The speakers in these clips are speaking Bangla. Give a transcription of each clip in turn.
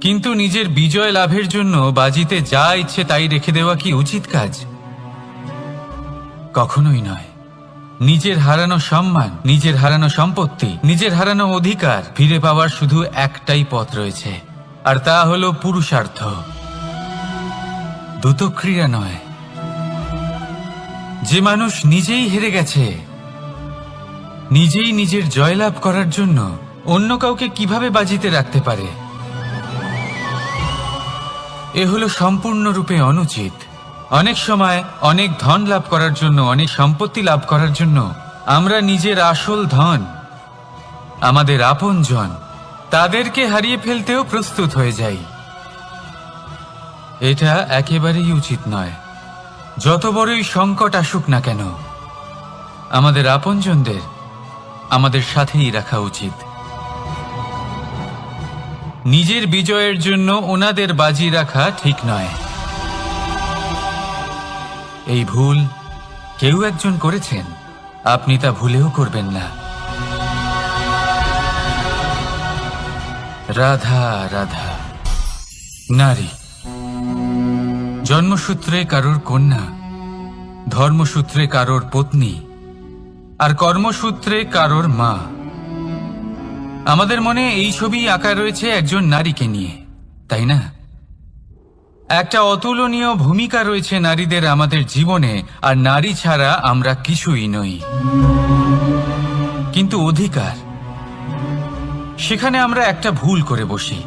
কিন্তু নিজের বিজয় লাভের জন্য বাজিতে যা ইচ্ছে তাই রেখে দেওয়া কি উচিত কাজ? কখনোই নয়। নিজের হারানো সম্মান, নিজের হারানো সম্পত্তি, নিজের হারানো অধিকার ফিরে পাওয়ার শুধু একটাই পথ রয়েছে, আর তা হলো পুরুষার্থ, দ্যুতক্রিয়া নয়। যে মানুষ নিজেই হেরে গেছে, নিজেই নিজের জয়লাভ করার জন্য অন্য কাউকে কিভাবে বাজিতে রাখতে পারে? এ হলো সম্পূর্ণরূপে অনুচিত। অনেক সময় অনেক ধন লাভ করার জন্য, অনেক সম্পত্তি লাভ করার জন্য আমরা নিজের আসল ধন, আমাদের আপনজন, তাদেরকে হারিয়ে ফেলতেও প্রস্তুত হয়ে যাই। এটা একেবারেই উচিত নয়। যত বড়ই সংকট আসুক না কেন, আমাদের আপনজনদের আমাদের সাথেই রাখা উচিত। নিজের বিজয়ের জন্য ওনাদের বাজি রাখা ঠিক নয়। এই ভুল কেউ একজন করেছেন, আপনি তা ভুলেও করবেন না। রাধা রাধা। নারী জন্মসূত্রে কারোর কন্যা, ধর্মসূত্রে কারোর পত্নী, আর কর্মসূত্রে কারোর মা। আমাদের মনে এই ছবি আঁকা রয়েছে একজন নারীকে নিয়ে, তাই না? একটা অতুলনীয় ভূমিকা রয়েছে নারীদের আমাদের জীবনে, আর নারী ছাড়া আমরা কিছুই নই। কিন্তু অধিকার, সেখানে আমরা একটা ভুল করে বসি।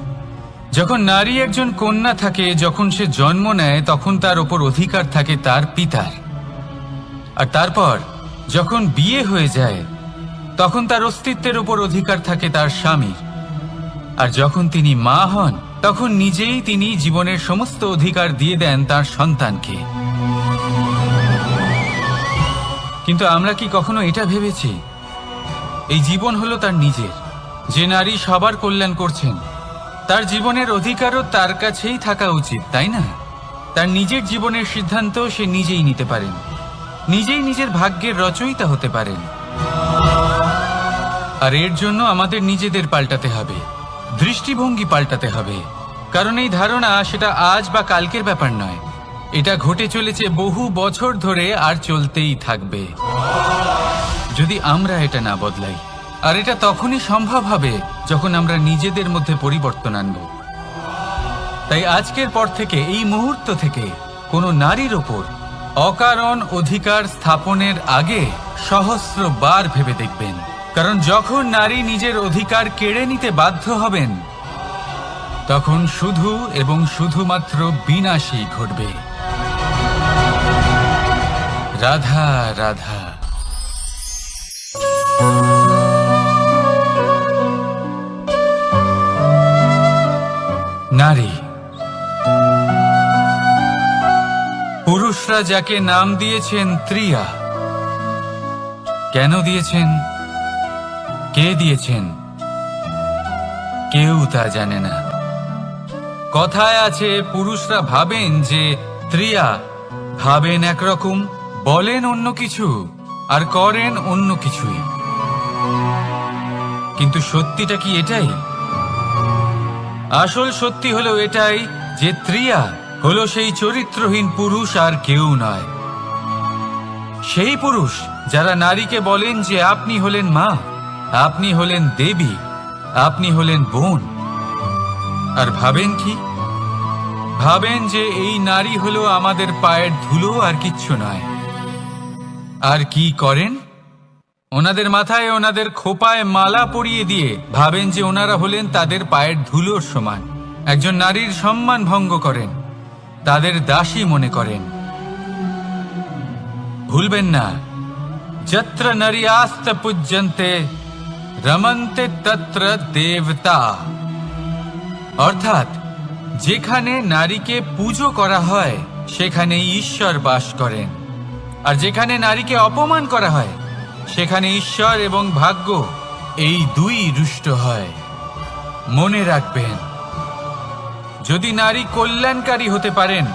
যখন নারী একজন কন্যা থাকে, যখন সে জন্ম নেয়, তখন তার ওপর অধিকার থাকে তার পিতার। আর তারপর যখন বিয়ে হয়ে যায়, তখন তার অস্তিত্বের ওপর অধিকার থাকে তার স্বামীর। আর যখন তিনি মা হন, তখন নিজেই তিনি জীবনের সমস্ত অধিকার দিয়ে দেন তার সন্তানকে। কিন্তু আমরা কি কখনো এটা ভেবেছি এই জীবন হলো তার নিজের? যে নারী সবার কল্যাণ করছেন, তার জীবনের অধিকারও তার কাছেই থাকা উচিত, তাই না? তার নিজের জীবনের সিদ্ধান্ত সে নিজেই নিতে পারেন, নিজেই নিজের ভাগ্যের রচয়িতা হতে পারেন। আর এর জন্য আমাদের নিজেদের পাল্টাতে হবে, দৃষ্টিভঙ্গি পাল্টাতে হবে। কারণ এই ধারণা সেটা আজ বা কালকের ব্যাপার নয়, এটা ঘটে চলেছে বহু বছর ধরে, আর চলতেই থাকবে যদি আমরা এটা না বদলাই। আর এটা তখনই সম্ভব হবে যখন আমরা নিজেদের মধ্যে পরিবর্তন আনব। তাই আজকের পর থেকে, এই মুহূর্ত থেকে, কোনো নারীর ওপর অকারণ অধিকার স্থাপনের আগে সহস্রবার ভেবে দেখবেন। কারণ যখন নারী নিজের অধিকার কেড়ে নিতে বাধ্য হবেন, তখন শুধু এবং শুধুমাত্র বিনাশই ঘটবে। রাধা রাধা। নারী, পুরুষরা যাকে নাম দিয়েছেন ত্রিয়া, কেন দিয়েছেন, কে দিয়েছেন, কেউ তা জানে না। কথায় আছে, পুরুষরা ভাবেন যে ত্রিয়া, ভাবেন একরকম, বলেন অন্য কিছু, আর করেন অন্য কিছুই। কিন্তু সত্যিটা কি এটাই? আসল সত্যি হলো এটাই যে ত্রিয়া হলো সেই চরিত্রহীন পুরুষ, আর কেউ নয়। সেই পুরুষ যারা নারীকে বলেন যে আপনি হলেন মা, আপনি হলেন দেবী, আপনি হলেন বোন। আর ভাবেন কি? ভাবেন যে এই নারী হলো আমাদের পায়ের ধুলো, আর কিচ্ছু নয়। আর কি করেন? ওনাদের মাথায়, ওনাদের খোপায় মালা পরিয়ে দিয়ে ভাবেন যে ওনারা হলেন তাদের পায়ের ধুলোর সমান। একজন নারীর সম্মান ভঙ্গ করেন, তাদের দাসী মনে করেন। ভুলবেন না, যত্র নারীয়াস্ত পূজ্যন্তে রমন্তে তত্র দেবতা। অর্থাৎ যেখানে নারীকে পুজো করা হয়, সেখানেই ঈশ্বর বাস করেন। আর যেখানে নারীকে অপমান করা হয়, সেখানে ঈশ্বর এবং ভাগ্য এই দুই রুষ্ট হয়। মনে রাখবেন, যদি নারী কল্যাণকারী হতে পারেন,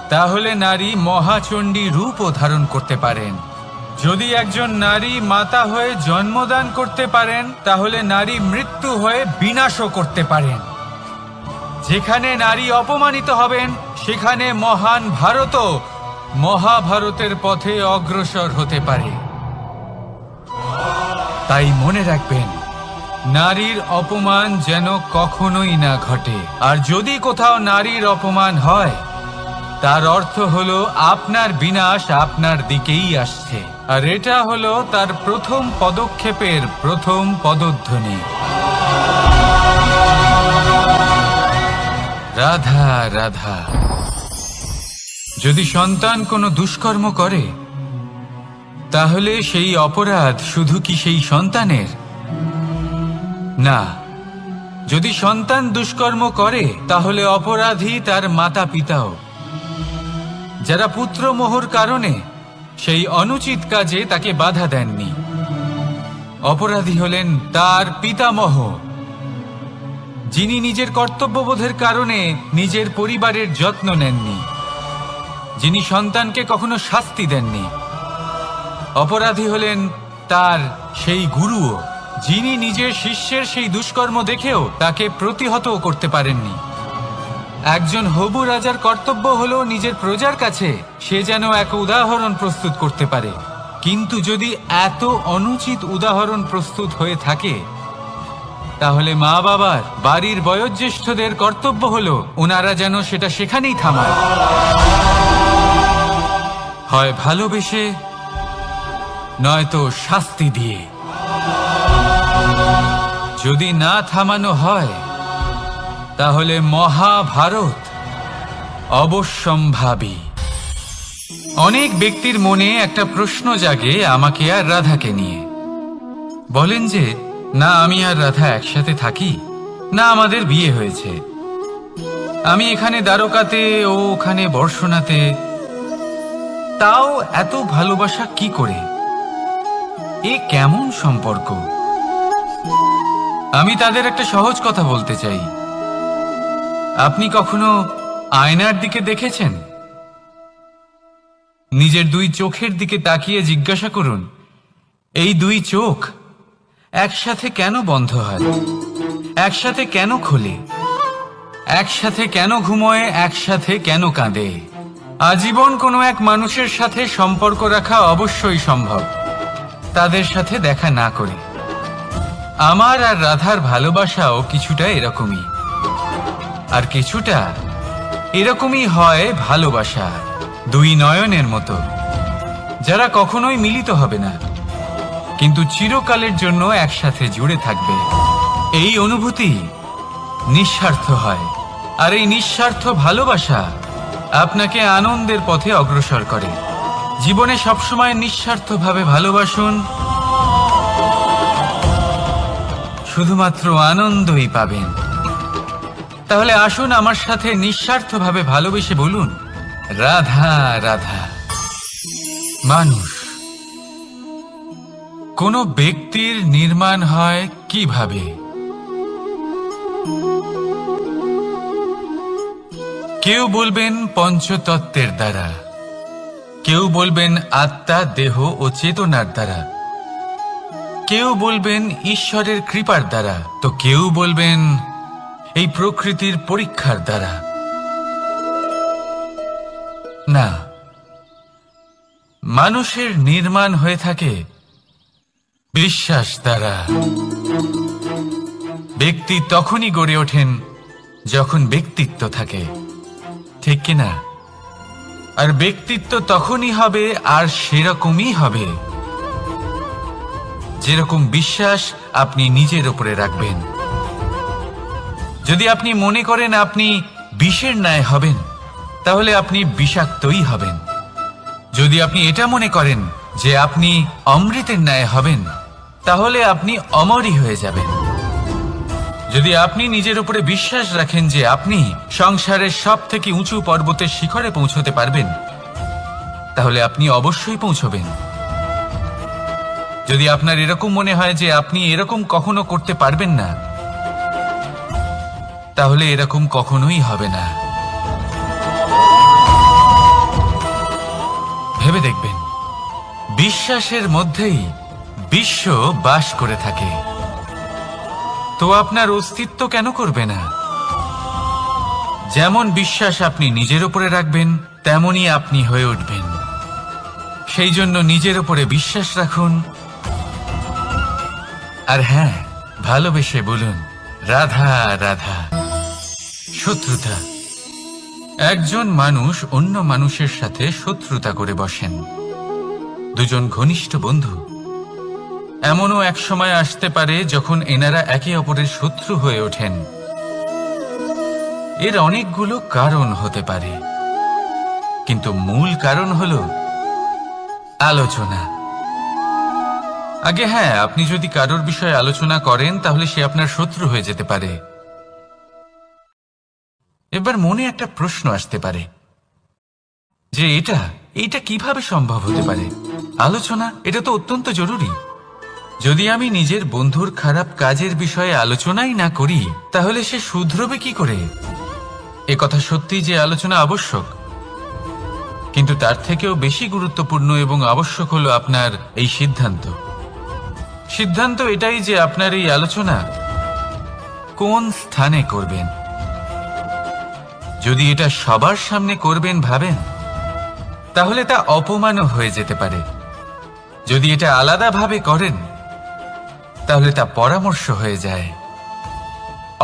তাহলে নারী মহাচণ্ডী রূপও ধারণ করতে পারেন। যদি একজন নারী মাতা হয়ে জন্মদান করতে পারেন, তাহলে নারী মৃত্যু হয়ে বিনাশও করতে পারেন। যেখানে নারী অপমানিত হবেন সেখানে মহান ভারতও মহাভারতের পথে অগ্রসর হতে পারে। তাই মনে রাখবেন, নারীর অপমান যেন কখনোই না ঘটে। আর যদি কোথাও নারীর অপমান হয়, তার অর্থ হলো আপনার বিনাশ আপনার দিকেই আসছে। আর এটা হলো তার প্রথম পদক্ষেপের প্রথম পদধ্বনি। রাধা রাধা। যদি সন্তান কোনো দুষ্কর্ম করে, তাহলে সেই অপরাধ শুধু কি সেই সন্তানের? না, যদি সন্তান দুষ্কর্ম করে তাহলে অপরাধী তার মাতা পিতাও, যারা পুত্রমোহর কারণে সেই অনুচিত কাজে তাকে বাধা দেননি। অপরাধী হলেন তার পিতামহ, যিনি নিজের কর্তব্যবোধের কারণে নিজের পরিবারের যত্ন নেননি, যিনি সন্তানকে কখনো শাস্তি দেননি। অপরাধী হলেন তার সেই গুরুও, যিনি নিজের শিষ্যের সেই দুষ্কর্ম দেখেও তাকে প্রতিহত করতে পারেননি। একজন হবু রাজার কর্তব্য হলো নিজের প্রজার কাছে সে যেন এক উদাহরণ প্রস্তুত করতে পারে। কিন্তু যদি এত অনুচিত উদাহরণ প্রস্তুত হয়ে থাকে, তাহলে মা বাবার, বাড়ির বয়োজ্যেষ্ঠদের কর্তব্য হলো ওনারা যেন সেটা সেখানেই থামায়, হয় ভালোবেসে নয়তো শাস্তি দিয়ে। যদি না থামানো হয়, তাহলে মহাভারত অবশ্যম্ভাবী। অনেক ব্যক্তির মনে একটা প্রশ্ন জাগে আমাকে আর রাধাকে নিয়ে। বলেন যে, না আমি আর রাধা একসাথে থাকি, না আমাদের বিয়ে হয়েছে, আমি এখানে দ্বারকাতে ও ওখানে বর্ষণাতে, তাও এত ভালোবাসা কি করে? এ কেমন সম্পর্ক? আমি তাদের একটা সহজ কথা বলতে চাই। আপনি কখনো আয়নার দিকে দেখেছেন? নিজের দুই চোখের দিকে তাকিয়ে জিজ্ঞাসা করুন, এই দুই চোখ একসাথে কেন বন্ধ হয়, একসাথে কেন খোলে, একসাথে কেন ঘুমোয়, একসাথে কেন কাঁদে? আজীবন কোনো এক মানুষের সাথে সম্পর্ক রাখা অবশ্যই সম্ভব, তাদের সাথে দেখা না করে। আমার আর রাধার ভালোবাসাও কিছুটা এরকমই, আর কিছুটা এরকমই হয় ভালোবাসা দুই নয়নের মতো, যারা কখনোই মিলিত হবে না, কিন্তু চিরকালের জন্য একসাথে জুড়ে থাকবে। এই অনুভূতি নিঃস্বার্থ হয়, আর এই নিঃস্বার্থ ভালোবাসা আপনাকে আনন্দের পথে অগ্রসর করে। জীবনে সবসময় নিঃস্বার্থভাবে ভালোবাসুন, শুধুমাত্র আনন্দই পাবেন। তাহলে আসুন আমার সাথে নিঃস্বার্থভাবে ভালোবেসে বলুন, রাধা রাধা। মানুষ, কোন ব্যক্তির নির্মাণ হয় কিভাবে? কেউ বলবেন পঞ্চতত্ত্বের দ্বারা, কেউ বলবেন আত্মা, দেহ ও চেতনার দ্বারা, কেউ বলবেন ঈশ্বরের কৃপার দ্বারা, তো কেউ বলবেন এই প্রকৃতির পরীক্ষার দ্বারা। না, মানুষের নির্মাণ হয়ে থাকে বিশ্বাস দ্বারা। ব্যক্তি তখনই গড়ে ওঠেন যখন ব্যক্তিত্ব থাকে, ঠিক কিনা? আর ব্যক্তিত্ব তখনই হবে আর সেরকমই হবে যেরকম বিশ্বাস আপনি নিজের উপরে রাখবেন। যদি আপনি মনে করেন আপনি বিষের ন্যায় হবেন, তাহলে আপনি বিষাক্তই হবেন। যদি আপনি এটা মনে করেন যে আপনি অমৃতের ন্যায় হবেন, তাহলে আপনি অমরই হয়ে যাবেন। যদি আপনি নিজের উপরে বিশ্বাস রাখেন যে আপনি সংসারের সব থেকে উঁচু পর্বতের শিখরে পৌঁছতে পারবেন, তাহলে আপনি অবশ্যই পৌঁছবেন। যদি আপনার এরকম মনে হয় যে আপনি এরকম কখনো করতে পারবেন না, তাহলে এরকম কখনোই হবে না। ভেবে দেখবেন, বিশ্বাসের মধ্যেই বিশ্ব বাস করে থাকে, তো আপনার অস্তিত্ব কেন করবে না? যেমন বিশ্বাস আপনি নিজের উপরে রাখবেন তেমনই আপনি হয়ে উঠবেন। সেই জন্য নিজের উপরে বিশ্বাস রাখুন, আর হ্যাঁ, ভালোবেসে বলুন রাধা রাধা। শত্রুতা। একজন মানুষ অন্য মানুষের সাথে শত্রুতা করে বসেন, দুজন ঘনিষ্ঠ বন্ধু। এমনও এক সময় আসতে পারে যখন এনারা একে অপরের শত্রু হয়ে ওঠেন। এর অনেকগুলো কারণ হতে পারে, কিন্তু মূল কারণ হলো আলোচনা। আগে হ্যাঁ, আপনি যদি কারোর বিষয়ে আলোচনা করেন তাহলে সে আপনার শত্রু হয়ে যেতে পারে। এবার মনে একটা প্রশ্ন আসতে পারে যে এটা কিভাবে সম্ভব হতে পারে? আলোচনা, এটা তো অত্যন্ত জরুরি। যদি আমি নিজের বন্ধুর খারাপ কাজের বিষয়ে আলোচনাই না করি তাহলে সে শুধরবে কি করে? এ কথা সত্যি যে আলোচনা আবশ্যক, কিন্তু তার থেকেও বেশি গুরুত্বপূর্ণ এবং আবশ্যক হলো আপনার এই সিদ্ধান্ত। সিদ্ধান্ত এটাই যে আপনার এই আলোচনা কোন স্থানে করবেন। যদি এটা সবার সামনে করবেন ভাবেন, তাহলে তা অপমানও হয়ে যেতে পারে। যদি এটা আলাদাভাবে করেন তাহলে তা পরামর্শ হয়ে যায়।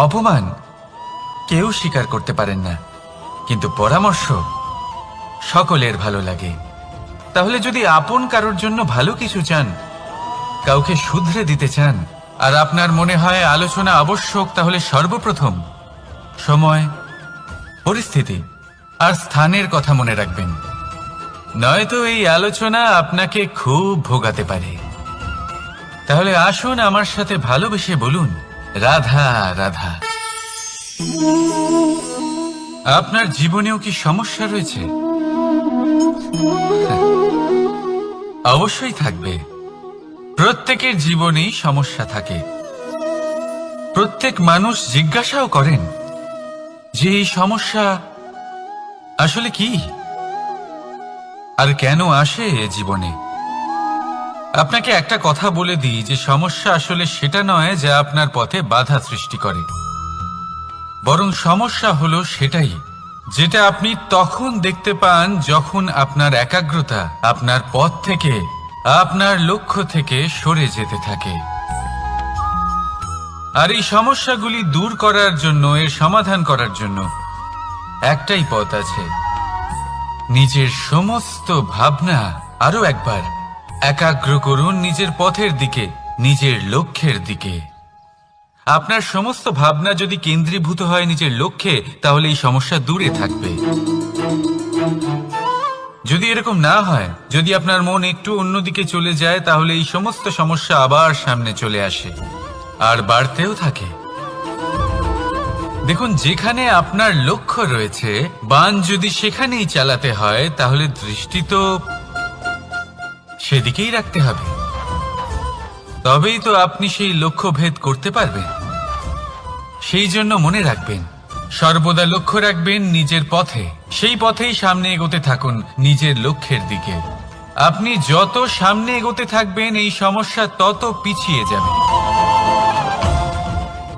অপমান কেউ স্বীকার করতে পারেন না, কিন্তু পরামর্শ সকলের ভালো লাগে। তাহলে যদি আপন কারোর জন্য ভালো কিছু চান, কাউকে শুধরে দিতে চান, আর আপনার মনে হয় আলোচনা আবশ্যক, তাহলে সর্বপ্রথম সময়, পরিস্থিতি আর স্থানের কথা মনে রাখবেন, নয়তো এই আলোচনা আপনাকে খুব ভোগাতে পারে। তাহলে আসুন আমার সাথে ভালোবেসে বলুন রাধা রাধা। আপনার জীবনেও কি সমস্যা রয়েছে? অবশ্যই থাকবে। প্রত্যেকের জীবনেই সমস্যা থাকে। প্রত্যেক মানুষ জিজ্ঞাসাও করেন যে এই সমস্যা আসলে কি আর কেন আসে জীবনে। আপনাকে একটা কথা বলে দিই যে সমস্যা আসলে সেটা নয় যা আপনার পথে বাধা সৃষ্টি করে, বরং সমস্যা হলো সেটাই যেটা আপনি তখন দেখতে পান যখন আপনার একাগ্রতা আপনার পথ থেকে, আপনার লক্ষ্য থেকে সরে যেতে থাকে। আর এই সমস্যাগুলি দূর করার জন্য, এর সমাধান করার জন্য একটাই পথ আছে, নিজের সমস্ত ভাবনা আরো একবার একাগ্র করুন নিজের পথের দিকে, নিজের লক্ষ্যের দিকে। আপনার সমস্ত ভাবনা যদি কেন্দ্রীভূত হয় নিজের লক্ষ্যে, তাহলে এই সমস্যা দূরে থাকবে। যদি এরকম না হয়, যদি আপনার মন একটু অন্যদিকে চলে যায়, তাহলে এই সমস্ত সমস্যা আবার সামনে চলে আসে আর বাড়তেও থাকে। দেখুন, যেখানে আপনার লক্ষ্য রয়েছে, বান যদি সেখানেই চালাতে হয়, তাহলে দৃষ্টি তো সেদিকেই রাখতে হবে। তবেই তো আপনি সেই লক্ষ্য ভেদ করতে পারবেন। সেই জন্য মনে রাখবেন, সর্বদা লক্ষ্য রাখবেন নিজের পথে, সেই পথেই সামনে এগোতে থাকুন নিজের লক্ষ্যের দিকে। আপনি যত সামনে এগোতে থাকবেন এই সমস্যা তত পিছিয়ে যাবে।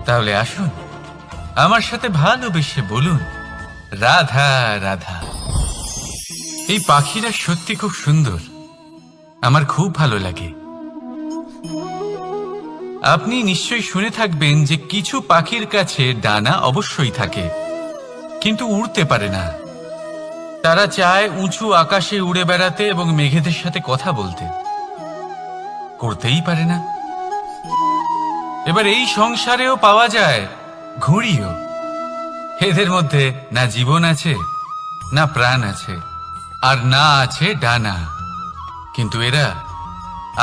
তাহলে আসুন আমার সাথে ভালোবেসে বলুন রাধা রাধা। এই পাখিরা সত্যি খুব সুন্দর, আমার খুব ভালো লাগে। আপনি নিশ্চয়ই শুনে থাকবেন যে কিছু পাখির কাছে ডানা অবশ্যই থাকে, কিন্তু উড়তে পারে না। তারা চায় উঁচু আকাশে উড়ে বেড়াতে এবং মেঘেদের সাথে কথা বলতে, করতেই পারে না। এবার এই সংসারেও পাওয়া যায় ঘুড়িও। এদের মধ্যে না জীবন আছে, না প্রাণ আছে, আর না আছে ডানা, কিন্তু এরা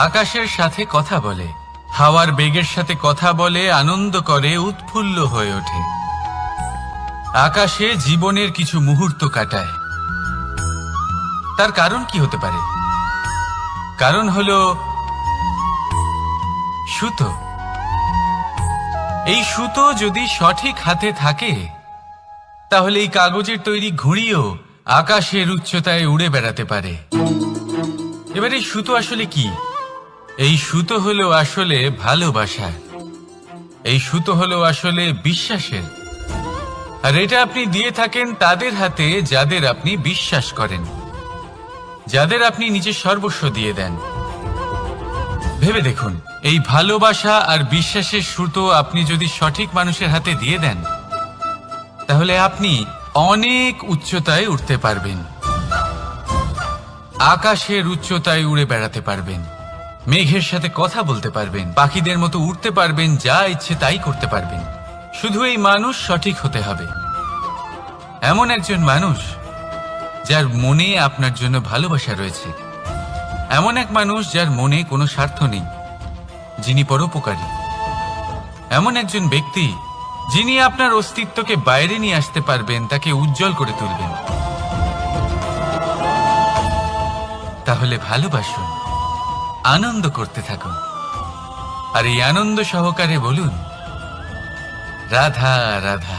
আকাশের সাথে কথা বলে, হাওয়ার বেগের সাথে কথা বলে, আনন্দ করে, উৎফুল্ল হয়ে ওঠে। আকাশে জীবনের কিছু মুহূর্ত কাটায়। তার কারণ কি হতে পারে? কারণ হলো সুতো। এই সুতো যদি সঠিক হাতে থাকে, তাহলে এই কাগজের তৈরি ঘুড়িও আকাশের উচ্চতায় উড়ে বেড়াতে পারে। এবার এই সুতো আসলে কি? এই সুতো হলো আসলে ভালোবাসা। এই সুতো হলো আসলে বিশ্বাসের। আর এটা আপনি দিয়ে থাকেন তাদের হাতে যাদের আপনি বিশ্বাস করেন, যাদের আপনি নিজের সর্বস্ব দিয়ে দেন। ভেবে দেখুন, এই ভালোবাসা আর বিশ্বাসের সুতো আপনি যদি সঠিক মানুষের হাতে দিয়ে দেন, তাহলে আপনি অনেক উচ্চতায় উঠতে পারবেন, আকাশের উচ্চতায় উড়ে বেড়াতে পারবেন, মেঘের সাথে কথা বলতে পারবেন, পাখিদের মতো উড়তে পারবেন, যা ইচ্ছে তাই করতে পারবেন। শুধু এই মানুষ সঠিক হতে হবে, এমন একজন মানুষ যার মনে আপনার জন্য ভালোবাসা রয়েছে, এমন এক মানুষ যার মনে কোনো স্বার্থ নেই, যিনি পরোপকারী, এমন একজন ব্যক্তি যিনি আপনার অস্তিত্বকে বাইরে নিয়ে আসতে পারবেন, তাকে উজ্জ্বল করে তুলবেন। তাহলে ভালোবাসুন, আনন্দ করতে থাকুন, আর এই আনন্দ সহকারে বলুন, রাধা রাধা।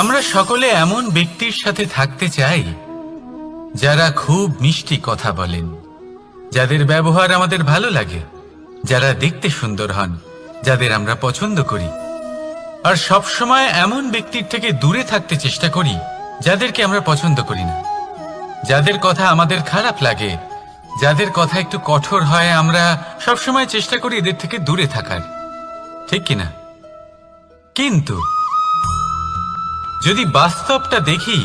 আমরা সকলে এমন ব্যক্তির সাথে থাকতে চাই যারা খুব মিষ্টি কথা বলেন, যাদের ব্যবহার আমাদের ভালো লাগে, যারা দেখতে সুন্দর হন, যাদের আমরা পছন্দ করি। আর সবসময় এমন ব্যক্তির থেকে দূরে থাকতে চেষ্টা করি যাদেরকে আমরা পছন্দ করি না, যাদের কথা আমাদের খারাপ লাগে, যাদের কথা একটু কঠোর হয়। আমরা সবসময় চেষ্টা করি এদের থেকে দূরে থাকার, ঠিক কিনা? কিন্তু যদি বাস্তবটা দেখি,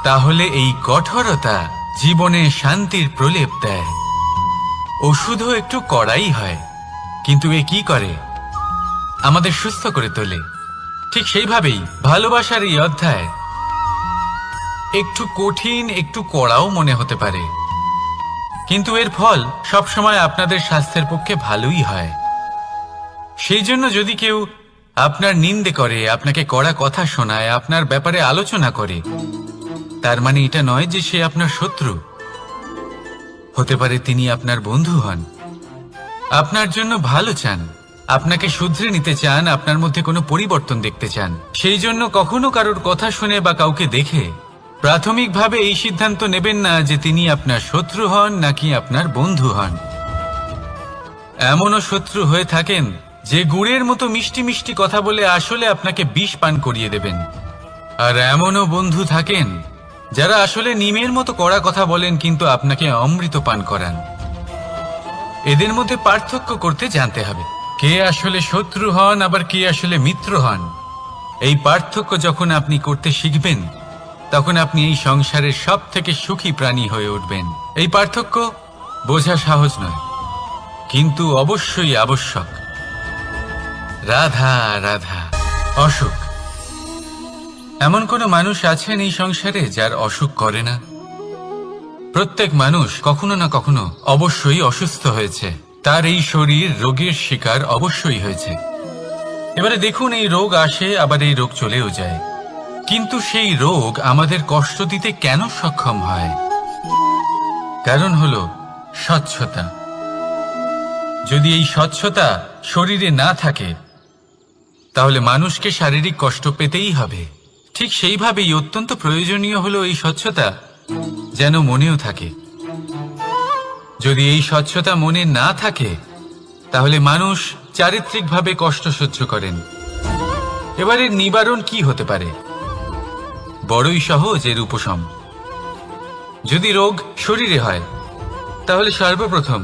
তাহলে এই কঠোরতা জীবনে শান্তির প্রলেপ দেয়। ওষুধও একটু কড়াই হয়, কিন্তু এ কি করে? আমাদের সুস্থ করে তোলে। ঠিক সেইভাবেই ভালোবাসার এই অধ্যায় একটু কঠিন, একটু কড়াও মনে হতে পারে, কিন্তু এর ফল সবসময় আপনাদের স্বাস্থ্যের পক্ষে ভালোই হয়। সেই জন্য যদি কেউ আপনার নিন্দে করে, আপনাকে কড়া কথা শোনায়, আপনার ব্যাপারে আলোচনা করে, তার মানে এটা নয় যে সে আপনার শত্রু। হতে পারে তিনি আপনার বন্ধু হন, আপনার জন্য ভালো চান, আপনাকে শুধরে নিতে চান, আপনার মধ্যে কোনো পরিবর্তন দেখতে চান। সেই জন্য কখনো কারোর কথা শুনে বা কাউকে দেখে প্রাথমিকভাবে এই সিদ্ধান্ত নেবেন না যে তিনি আপনার শত্রু হন নাকি আপনার বন্ধু হন। এমনও শত্রু হয়ে থাকেন যে গুড়ের মতো মিষ্টি মিষ্টি কথা বলে আসলে আপনাকে বিষ পান করিয়ে দেবেন, আর এমনও বন্ধু থাকেন যারা আসলে নিমের মতো কড়া কথা বলেন কিন্তু আপনাকে অমৃত পান করান। এদের মধ্যে পার্থক্য করতে জানতে হবে, কে আসলে শত্রু হন আবার কে আসলে মিত্র হন। এই পার্থক্য যখন আপনি করতে শিখবেন, তখন আপনি এই সংসারের সব থেকে সুখী প্রাণী হয়ে উঠবেন। এই পার্থক্য বোঝা সহজ নয়, কিন্তু অবশ্যই আবশ্যক। রাধা রাধা। অসুখ। এমন কোনো মানুষ আছেন এই সংসারে যার অসুখ করে না? প্রত্যেক মানুষ কখনো না কখনো অবশ্যই অসুস্থ হয়েছে, তার এই শরীর রোগের শিকার অবশ্যই হয়েছে। এবারে দেখুন, এই রোগ আসে, আবার এই রোগ চলেও যায়, কিন্তু সেই রোগ আমাদের কষ্ট দিতে কেন সক্ষম হয়? কারণ হলো স্বচ্ছতা। যদি এই স্বচ্ছতা শরীরে না থাকে, তাহলে মানুষকে শারীরিক কষ্ট পেতেই হবে। ঠিক সেইভাবেই অত্যন্ত প্রয়োজনীয় হলো এই স্বচ্ছতা যেন মনেও থাকে। যদি এই স্বচ্ছতা মনে না থাকে, তাহলে মানুষ চারিত্রিকভাবে কষ্ট সহ্য করেন। এবারে নিবারণ কি হতে পারে? বড়ই সহজ এর উপশম। যদি রোগ শরীরে হয়, তাহলে সর্বপ্রথম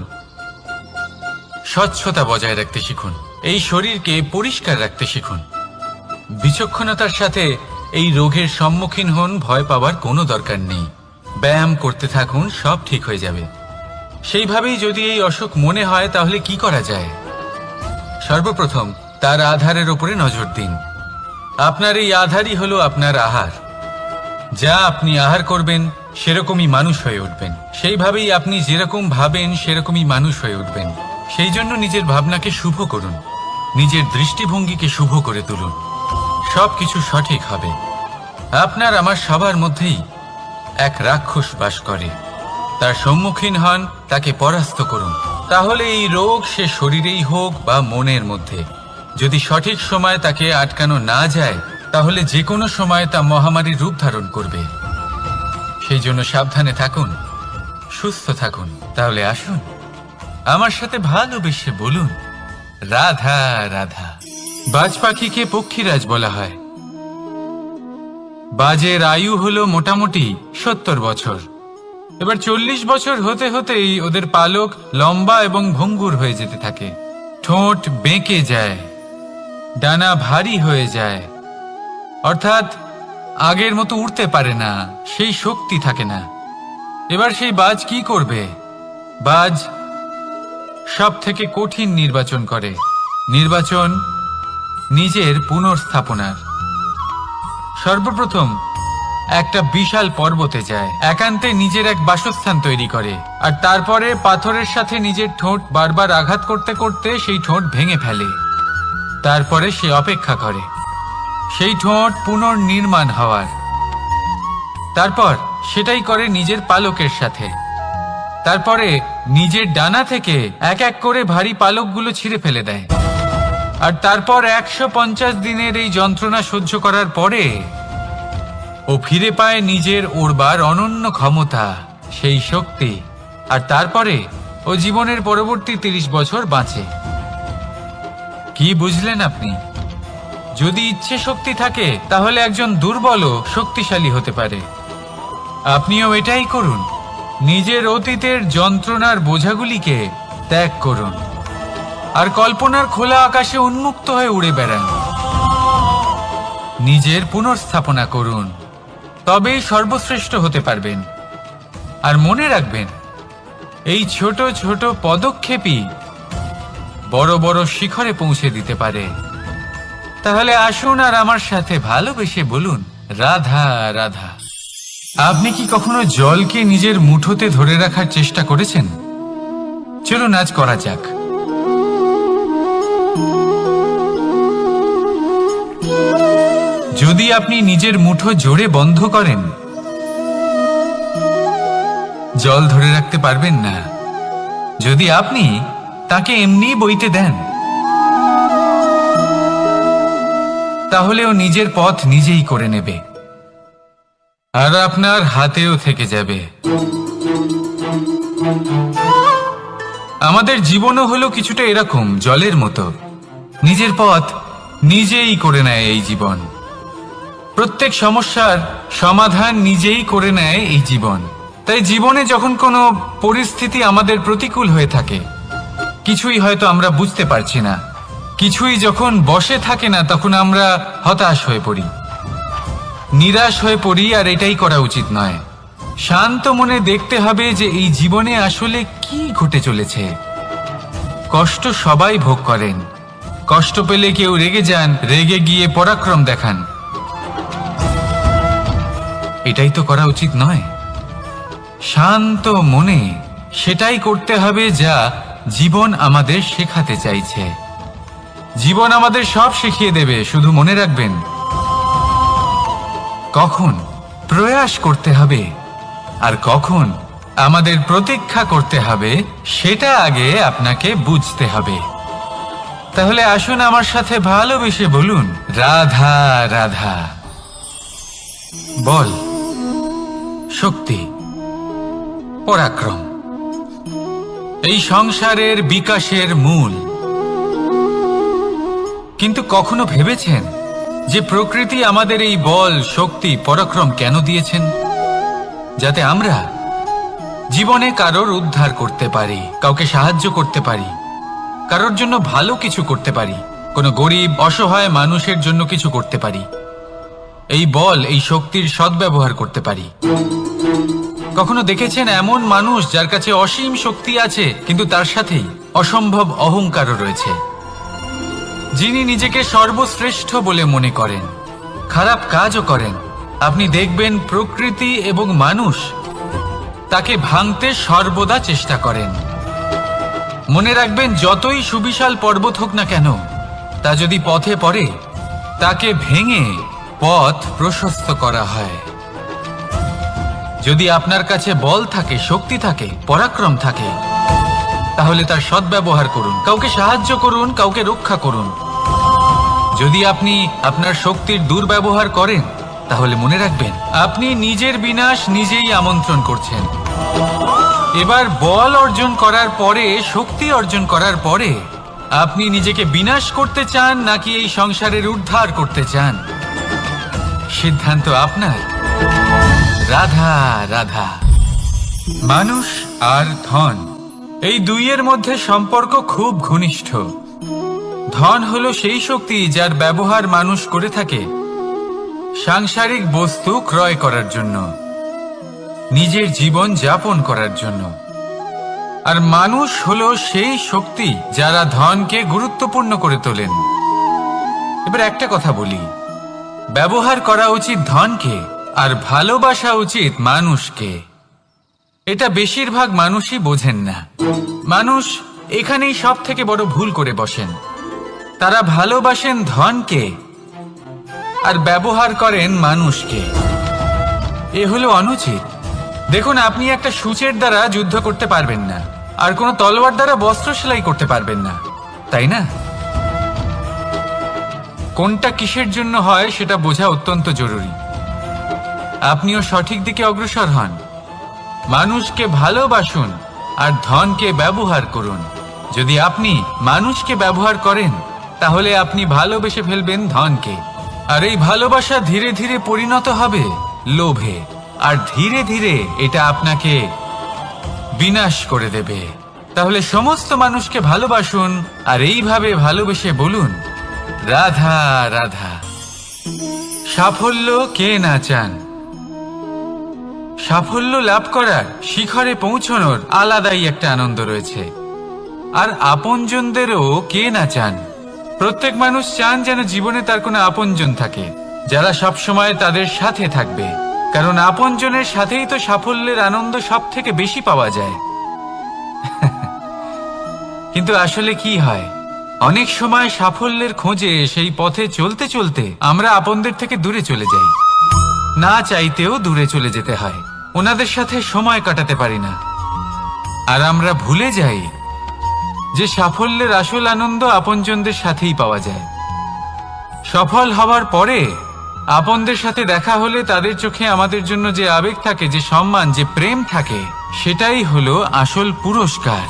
স্বচ্ছতা বজায় রাখতে শিখুন, এই শরীরকে পরিষ্কার রাখতে শিখুন। বিচক্ষণতার সাথে এই রোগের সম্মুখীন হন, ভয় পাওয়ার কোনো দরকার নেই। ব্যায়াম করতে থাকুন, সব ঠিক হয়ে যাবে। সেইভাবেই যদি এই অসুখ মনে হয়, তাহলে কি করা যায়? সর্বপ্রথম তার আধারের উপরে নজর দিন। আপনার এই আধারই হলো আপনার আহার। যা আপনি আহার করবেন, সেরকমই মানুষ হয়ে উঠবেন। সেইভাবেই আপনি যেরকম ভাবেন, সেরকমই মানুষ হয়ে উঠবেন। সেই জন্য নিজের ভাবনাকে শুভ করুন, নিজের দৃষ্টিভঙ্গিকে শুভ করে তুলুন, সবকিছু সঠিক হবে। আপনার আমার সবার মধ্যেই এক রাক্ষস বাস করে, তার সম্মুখীন হন, তাকে পরাস্ত করুন। তাহলে এই রোগ সে শরীরেই হোক বা মনের মধ্যে, যদি সঠিক সময় তাকে আটকানো না যায়, তাহলে যে কোনো সময় তা মহামারীর রূপ ধারণ করবে। সেই জন্য সাবধানে থাকুন, সুস্থ থাকুন। তাহলে আসুন আমার সাথে ভালোবেসে বলুন, রাধা রাধা। বাজ পাখিকে পক্ষীরাজ বলা হয়, বাজের আয়ু হলো মোটামুটি 70 বছর। এবার 40 বছর হতে হতেই ওদের পালক লম্বা এবং ভঙ্গুর হয়ে যেতে থাকে, ঠোঁট বেঁকে যায়, ডানা ভারী হয়ে যায়, অর্থাৎ আগের মতো উড়তে পারে না, সেই শক্তি থাকে না। এবার সেই বাজ কি করবে? বাজ সব থেকে কঠিন নির্বাচন করে, নির্বাচন নিজের পুনর্স্থাপনার। সর্বপ্রথম একটা বিশাল পর্বতে যায়, একান্তে নিজের এক বাসস্থান তৈরি করে, আর তারপরে পাথরের সাথে নিজের ঠোঁট বারবার আঘাত করতে করতে সেই ঠোঁট ভেঙে ফেলে। তারপরে সে অপেক্ষা করে সেই ঠোঁট পুনর্নির্মাণ হওয়ার। তারপর সেটাই করে নিজের পালকের সাথে। তারপরে নিজের ডানা থেকে এক এক করে ভারী পালকগুলো ছিঁড়ে ফেলে দেয়। আর তারপর 150 দিনের এই যন্ত্রণা সহ্য করার পরে ও ফিরে পায় নিজের ওড়বার অনন্য ক্ষমতা, সেই শক্তি। আর তারপরে ও জীবনের পরবর্তী 30 বছর বাঁচে। কি বুঝলেন আপনি? যদি ইচ্ছে শক্তি থাকে তাহলে একজন দুর্বলও শক্তিশালী হতে পারে। আপনিও এটাই করুন, নিজের অতীতের যন্ত্রণার বোঝাগুলিকে ত্যাগ করুন আর কল্পনার খোলা আকাশে উন্মুক্ত হয়ে উড়ে বেড়ান। নিজের পুনর্স্থাপনা করুন, তবেই সর্বশ্রেষ্ঠ হতে পারবেন। আর মনে রাখবেন, এই ছোট ছোট পদক্ষেপই বড় বড় শিখরে পৌঁছে দিতে পারে। তাহলে আসুন আর আমার সাথে ভালোবেসে বলুন, রাধা রাধা। আপনি কি কখনো জলকে নিজের মুঠোতে ধরে রাখার চেষ্টা করেছেন? চলুন আজ করা যাক। যদি আপনি নিজের মুঠো জোরে বন্ধ করেন, জল ধরে রাখতে পারবেন না। যদি আপনি তাকে এমনি বইতে দেন, তাহলে ও নিজের পথ নিজেই করে নেবে আর আপনার হাতেও থেকে যাবে। আমাদের জীবনও হলো কিছুটা এরকম, জলের মতো। নিজের পথ নিজেই করে নেয় এই জীবন। প্রত্যেক সমস্যার সমাধান নিজেই করে নেয় এই জীবন। তাই জীবনে যখন কোনো পরিস্থিতি আমাদের প্রতিকূল হয়ে থাকে, কিছুই হয়তো আমরা বুঝতে পারছি না, কিছুই যখন বসে থাকে না, তখন আমরা হতাশ হয়ে পড়ি, নিরাশ হয়ে পড়ি। আর এটাই করা উচিত নয়। শান্ত মনে দেখতে হবে যে এই জীবনে আসলে কি ঘটে চলেছে। কষ্ট সবাই ভোগ করেন। কষ্ট পেলে কেউ রেগে যান, রেগে গিয়ে পরাক্রম দেখান। এটাই তো করা উচিত নয়। শান্ত মনে সেটাই করতে হবে যা জীবন আমাদের শেখাতে চাইছে। জীবন আমাদের সব শিখিয়ে দেবে, শুধু মনে রাখবেন কখন প্রয়াস করতে হবে আর কখন আমাদের প্রতীক্ষা করতে হবে, সেটা আগে আপনাকে বুঝতে হবে। তাহলে আসুন আমার সাথে ভালোবেসে বলুন, রাধা রাধা। বল, শক্তি, পরাক্রম এই সংসারের বিকাশের মূল। কিন্তু কখনো ভেবেছেন যে প্রকৃতি আমাদের এই বল, শক্তি, পরাক্রম কেন দিয়েছেন? যাতে আমরা জীবনে কারোর উদ্ধার করতে পারি, কাউকে সাহায্য করতে পারি, কারোর জন্য ভালো কিছু করতে পারি, কোনো গরিব অসহায় মানুষের জন্য কিছু করতে পারি। এই বল, এই শক্তির সদ্ব্যবহার করতে পারি। কখনো দেখেছেন এমন মানুষ যার কাছে অসীম শক্তি আছে, কিন্তু তার সাথেই অসম্ভব অহংকারও রয়েছে, যিনি নিজেকে সর্বশ্রেষ্ঠ বলে মনে করেন, খারাপ কাজও করেন। আপনি দেখবেন প্রকৃতি এবং মানুষ তাকে ভাঙতে সর্বদা চেষ্টা করেন। মনে রাখবেন, যতই সুবিশাল পর্বত হোক না কেন, তা যদি পথে পড়ে, তাকে ভেঙে পথ প্রশস্ত করা হয়। যদি আপনার কাছে বল থাকে, শক্তি থাকে, পরাক্রম থাকে, তাহলে তার সদ্ব্যবহার করুন, কাউকে সাহায্য করুন, কাউকে রক্ষা করুন। যদি আপনি আপনার শক্তির দুর্ব্যবহার করেন, তাহলে মনে রাখবেন আপনি নিজের বিনাশ নিজেই আমন্ত্রণ করছেন। এবার বল অর্জন করার পরে, শক্তি অর্জন করার পরে, আপনি নিজেকে বিনাশ করতে চান নাকি এই সংসারের উদ্ধার করতে চান, সিদ্ধান্ত আপনার। রাধা রাধা। মানুষ আর ধন, এই দুইয়ের মধ্যে সম্পর্ক খুব ঘনিষ্ঠ। ধন হলো সেই শক্তি যার ব্যবহার মানুষ করে থাকে সাংসারিক বস্তু ক্রয় করার জন্য, নিজের জীবন যাপন করার জন্য। আর মানুষ হলো সেই শক্তি যারা ধনকে গুরুত্বপূর্ণ করে তোলেন। এবার একটা কথা বলি, ব্যবহার করা উচিত ধনকে আর ভালোবাসা উচিত মানুষকে। এটা বেশিরভাগ মানুষই বোঝেন না। মানুষ এখানেই সব থেকে বড় ভুল করে বসেন। তারা ভালোবাসেন ধনকে আর ব্যবহার করেন মানুষকে। এ হলো অনুচিত। দেখুন, আপনি একটা সূচের দ্বারা যুদ্ধ করতে পারবেন না, আর কোনো তলোয়ার দ্বারা বস্ত্র সেলাই করতে পারবেন না, তাই না? কোনটা কিসের জন্য হয় সেটা বোঝা অত্যন্ত জরুরি। আপনিও সঠিক দিকে অগ্রসর হন। মানুষকে ভালোবাসুন আর ধনকে ব্যবহার করুন। যদি আপনি মানুষকে ব্যবহার করেন তাহলে আপনি ভালোবেসে ফেলবেন ধনকে, আর এই ভালোবাসা ধীরে ধীরে পরিণত হবে লোভে, আর ধীরে ধীরে এটা আপনাকে বিনাশ করে দেবে। তাহলে সমস্ত মানুষকে ভালোবাসুন আর এইভাবে ভালোবেসে বলুন, রাধা রাধা। সাফল্য কে না চান? সাফল্য লাভ করার, শিখরে পৌঁছানোর আলাদাই একটা আনন্দ রয়েছে। আর আপনজনদেরও কে না চান? প্রত্যেক মানুষ চান যেন জীবনে তার কোনো আপনজন থাকে, যারা সবসময় তাদের সাথে থাকবে। কারণ আপনজনের সাথেই তো সাফল্যের আনন্দ সব থেকে বেশি পাওয়া যায়। কিন্তু আসলে কি হয়, অনেক সময় সাফল্যের খোঁজে সেই পথে চলতে চলতে আমরা আপনদের থেকে দূরে চলে যাই। না চাইতেও দূরে চলে যেতে হয়, ওনাদের সাথে সময় কাটাতে পারি না। আর আমরা ভুলে যাই যে সাফল্যের আসল আনন্দ আপনজনদের সাথেই পাওয়া যায়। সফল হওয়ার পরে আপনদের সাথে দেখা হলে তাদের চোখে আমাদের জন্য যে আবেগ থাকে, যে সম্মান, যে প্রেম থাকে, সেটাই হলো আসল পুরস্কার।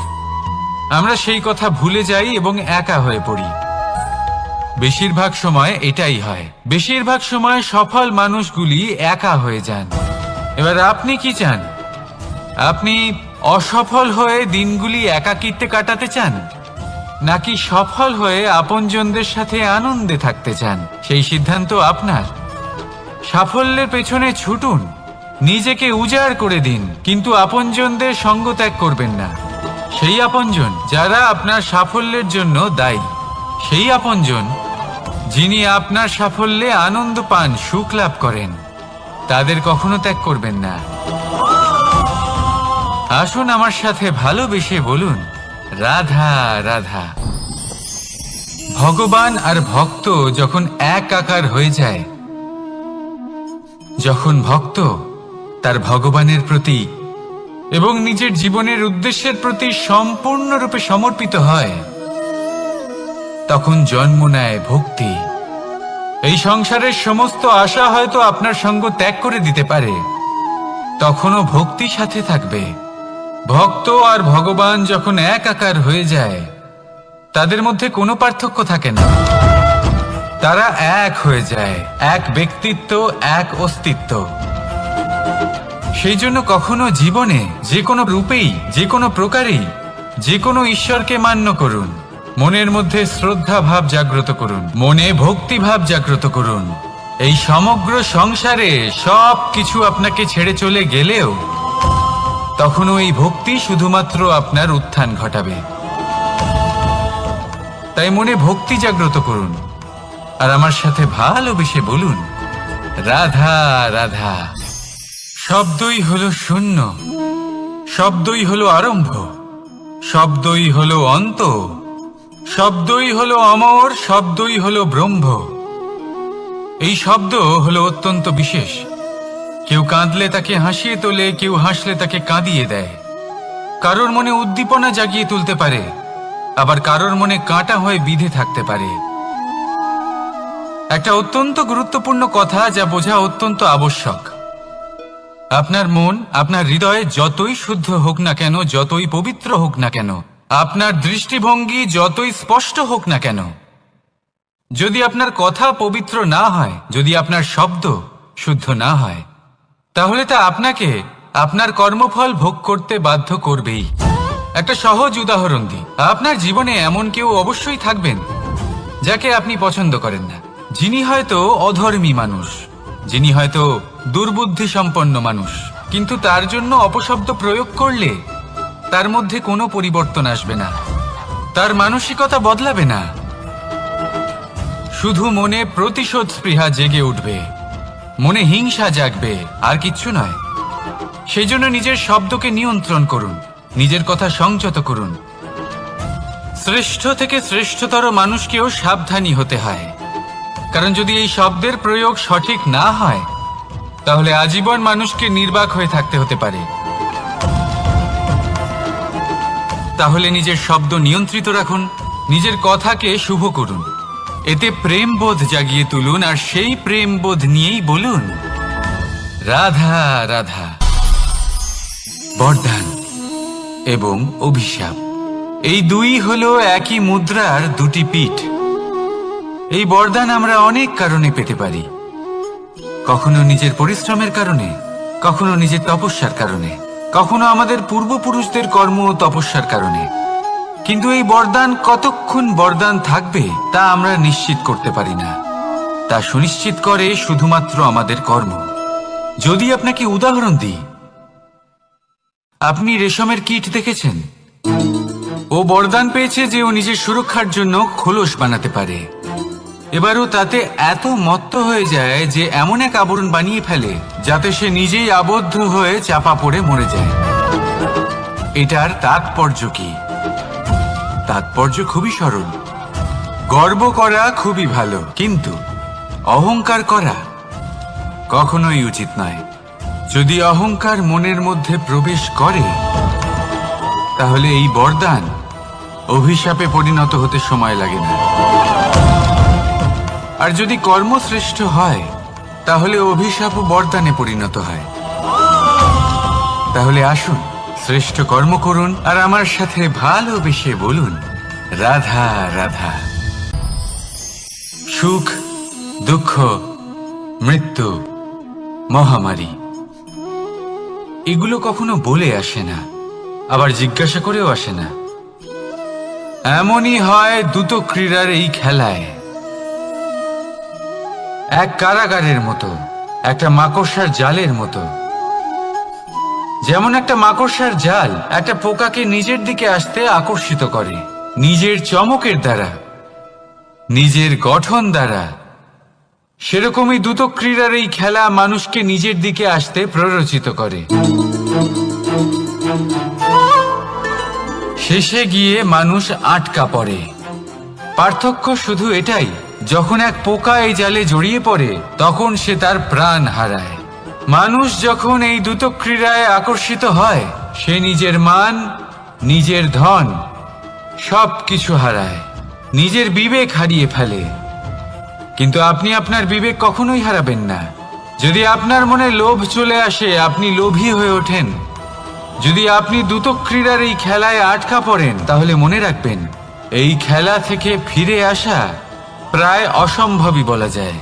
আমরা সেই কথা ভুলে যাই এবং একা হয়ে পড়ি। বেশিরভাগ সময় এটাই হয়। বেশিরভাগ সময় সফল মানুষগুলি একা হয়ে যান। এবার আপনি কি চান? আপনি অসফল হয়ে দিনগুলি একাকিত্বে কাটাতে চান, নাকি সফল হয়ে আপনজনদের সাথে আনন্দে থাকতে চান? সেই সিদ্ধান্ত আপনার। সাফল্যের পেছনে ছুটুন, নিজেকে উজাড় করে দিন, কিন্তু আপনজনদের সঙ্গ ত্যাগ করবেন না। সেই আপনজন যারা আপনার সাফল্যের জন্য দায়ী, সেই আপনজন যিনি আপনার সাফল্যে আনন্দ পান, সুখ লাভ করেন, তাদের কখনো ত্যাগ করবেন না। আসুন আমার সাথে ভালোবেসে বলুন, রাধা রাধা। ভগবান আর ভক্ত যখন এক আকার হয়ে যায়, যখন ভক্ত তার ভগবানের প্রতি এবং নিজের জীবনের উদ্দেশ্যের প্রতি সম্পূর্ণরূপে সমর্পিত হয়, তখন জন্ম নেয় ভক্তি। এই সংসারের সমস্ত আশা হয়তো আপনার সঙ্গ ত্যাগ করে দিতে পারে, তখনও ভক্তি সাথে থাকবে। ভক্ত আর ভগবান যখন এক আকার হয়ে যায়, তাদের মধ্যে কোনো পার্থক্য থাকে না। তারা এক হয়ে যায়, এক ব্যক্তিত্ব, এক অস্তিত্ব। সেই জন্য কখনো জীবনে যে কোনো রূপেই, যে কোনো প্রকারেই, যে কোনো ঈশ্বরকে মান্য করুন। মনের মধ্যে শ্রদ্ধা ভাব জাগ্রত করুন, মনে ভক্তি ভাব জাগ্রত করুন। এই সমগ্র সংসারে সব কিছু আপনাকে ছেড়ে চলে গেলেও তখনও এই ভক্তি শুধুমাত্র আপনার উত্থান ঘটাবে। তাই মনে ভক্তি জাগ্রত করুন আর আমার সাথে ভালোবেসে বলুন, রাধা রাধা। শব্দই হলো শূন্য, শব্দই হলো আরম্ভ, শব্দই হলো অন্ত, শব্দই হলো অমর, শব্দই হলো ব্রহ্ম। এই শব্দ হলো অত্যন্ত বিশেষ। কেউ কাঁদলে তাকে হাসিয়ে তোলে, কেউ হাসলে তাকে কাঁদিয়ে দেয়। কারোর মনে উদ্দীপনা জাগিয়ে তুলতে পারে, আবার কারোর মনে কাঁটা হয়ে বিঁধে থাকতে পারে। একটা অত্যন্ত গুরুত্বপূর্ণ কথা যা বোঝা অত্যন্ত আবশ্যক। আপনার মন, আপনার হৃদয়ে যতই শুদ্ধ হোক না কেন, যতই পবিত্র হোক না কেন, আপনার দৃষ্টিভঙ্গি যতই স্পষ্ট হোক না কেন, যদি আপনার কথা পবিত্র না হয়, যদি আপনার শব্দ শুদ্ধ না হয়, তাহলে তা আপনাকে আপনার কর্মফল ভোগ করতে বাধ্য করবেই। একটা সহজ উদাহরণ দিই, আপনার জীবনে এমন কেউ অবশ্যই থাকবেন যাকে আপনি পছন্দ করেন না, যিনি হয়তো অধর্মী মানুষ, যিনি হয়তো দুর্বুদ্ধি সম্পন্ন মানুষ, কিন্তু তার জন্য অপশব্দ প্রয়োগ করলে তার মধ্যে কোনো পরিবর্তন আসবে না, তার মানসিকতা বদলাবে না, শুধু মনে প্রতিশোধ স্পৃহা জেগে উঠবে, মনে হিংসা জাগবে, আর কিচ্ছু নয়। সেই জন্য নিজের শব্দকে নিয়ন্ত্রণ করুন, নিজের কথা সংযত করুন। শ্রেষ্ঠ থেকে শ্রেষ্ঠতর মানুষকেও সাবধানী হতে হয়, কারণ যদি এই শব্দের প্রয়োগ সঠিক না হয় তাহলে আজীবন মানুষকে নির্বাক হয়ে থাকতে হতে পারে। তাহলে নিজের শব্দ নিয়ন্ত্রিত রাখুন, নিজের কথাকে শুভ করুন, এতে প্রেমবোধ জাগিয়ে তুলুন, আর সেই প্রেমবোধ নিয়েই বলুন রাধা রাধা। বরদান এবং অভিশাপ এই দুই হলো একই মুদ্রার দুটি পিঠ। এই বরদান আমরা অনেক কারণে পেতে পারি, কখনো নিজের পরিশ্রমের কারণে, কখনো নিজের তপস্যার কারণে, কখনো আমাদের পূর্বপুরুষদের কর্ম ও তপস্যার কারণে। কিন্তু এই বরদান কতক্ষণ বরদান থাকবে তা আমরা নিশ্চিত করতে পারি না, তা সুনিশ্চিত করে শুধুমাত্র আমাদের কর্ম। যদি আপনাকে উদাহরণ দিই, আপনি রেশমের কীট দেখেছেন? ও বরদান পেয়েছে যে ও নিজের সুরক্ষার জন্য খোলস বানাতে পারে। এবারও তাতে এত মত্ত হয়ে যায় যে এমন এক আবরণ বানিয়ে ফেলে যাতে সে নিজেই আবদ্ধ হয়ে চাপা পড়ে মরে যায়। এটার তাৎপর্য কি? তাৎপর্য খুবই সরল। গর্ব করা খুবই ভালো, কিন্তু অহংকার করা কখনোই উচিত নয়। যদি অহংকার মনের মধ্যে প্রবেশ করে তাহলে এই বরদান অভিশাপে পরিণত হতে সময় লাগে না। আর যদি কর্মশ্রেষ্ঠ হয় তাহলে অভিশাপও বরদানে পরিণত হয়। তাহলে আসুন শ্রেষ্ঠ কর্ম করুন আর আমার সাথে ভালোবেসে বলুন রাধা রাধা। সুখ, দুঃখ, মৃত্যু, মহামারী এগুলো কখনো বলে আসে না, আবার জিজ্ঞাসা করেও আসে না। এমনই হয় দ্রুত ক্রীড়ার এই খেলায়। এক কারাগারের মতো, একটা মাকড়সার জালের মতো। যেমন একটা মাকড়সার জাল একটা পোকাকে নিজের দিকে আসতে আকর্ষিত করে নিজের চমকের দ্বারা, নিজের গঠন দ্বারা, সেরকমই দ্রুত ক্রীড়ার এই খেলা মানুষকে নিজের দিকে আসতে প্ররোচিত করে। শেষে গিয়ে মানুষ আটকা পড়ে। পার্থক্য শুধু এটাই, যখন এক পোকা এই জালে জড়িয়ে পড়ে তখন সে তার প্রাণ হারায়। মানুষ যখন এই দ্রুত ক্রীড়ায় আকর্ষিত হয় সে নিজের মান, নিজের ধন সব কিছু হারায়, নিজের বিবেক হারিয়ে ফেলে। কিন্তু আপনি আপনার বিবেক কখনোই হারাবেন না। যদি আপনার মনে লোভ চলে আসে আপনি লোভী হয়ে ওঠেন। যদি আপনি দ্রুত ক্রীড়ার এই খেলায় আটকা পড়েন তাহলে মনে রাখবেন এই খেলা থেকে ফিরে আসা প্রায় অসম্ভবই বলা যায়।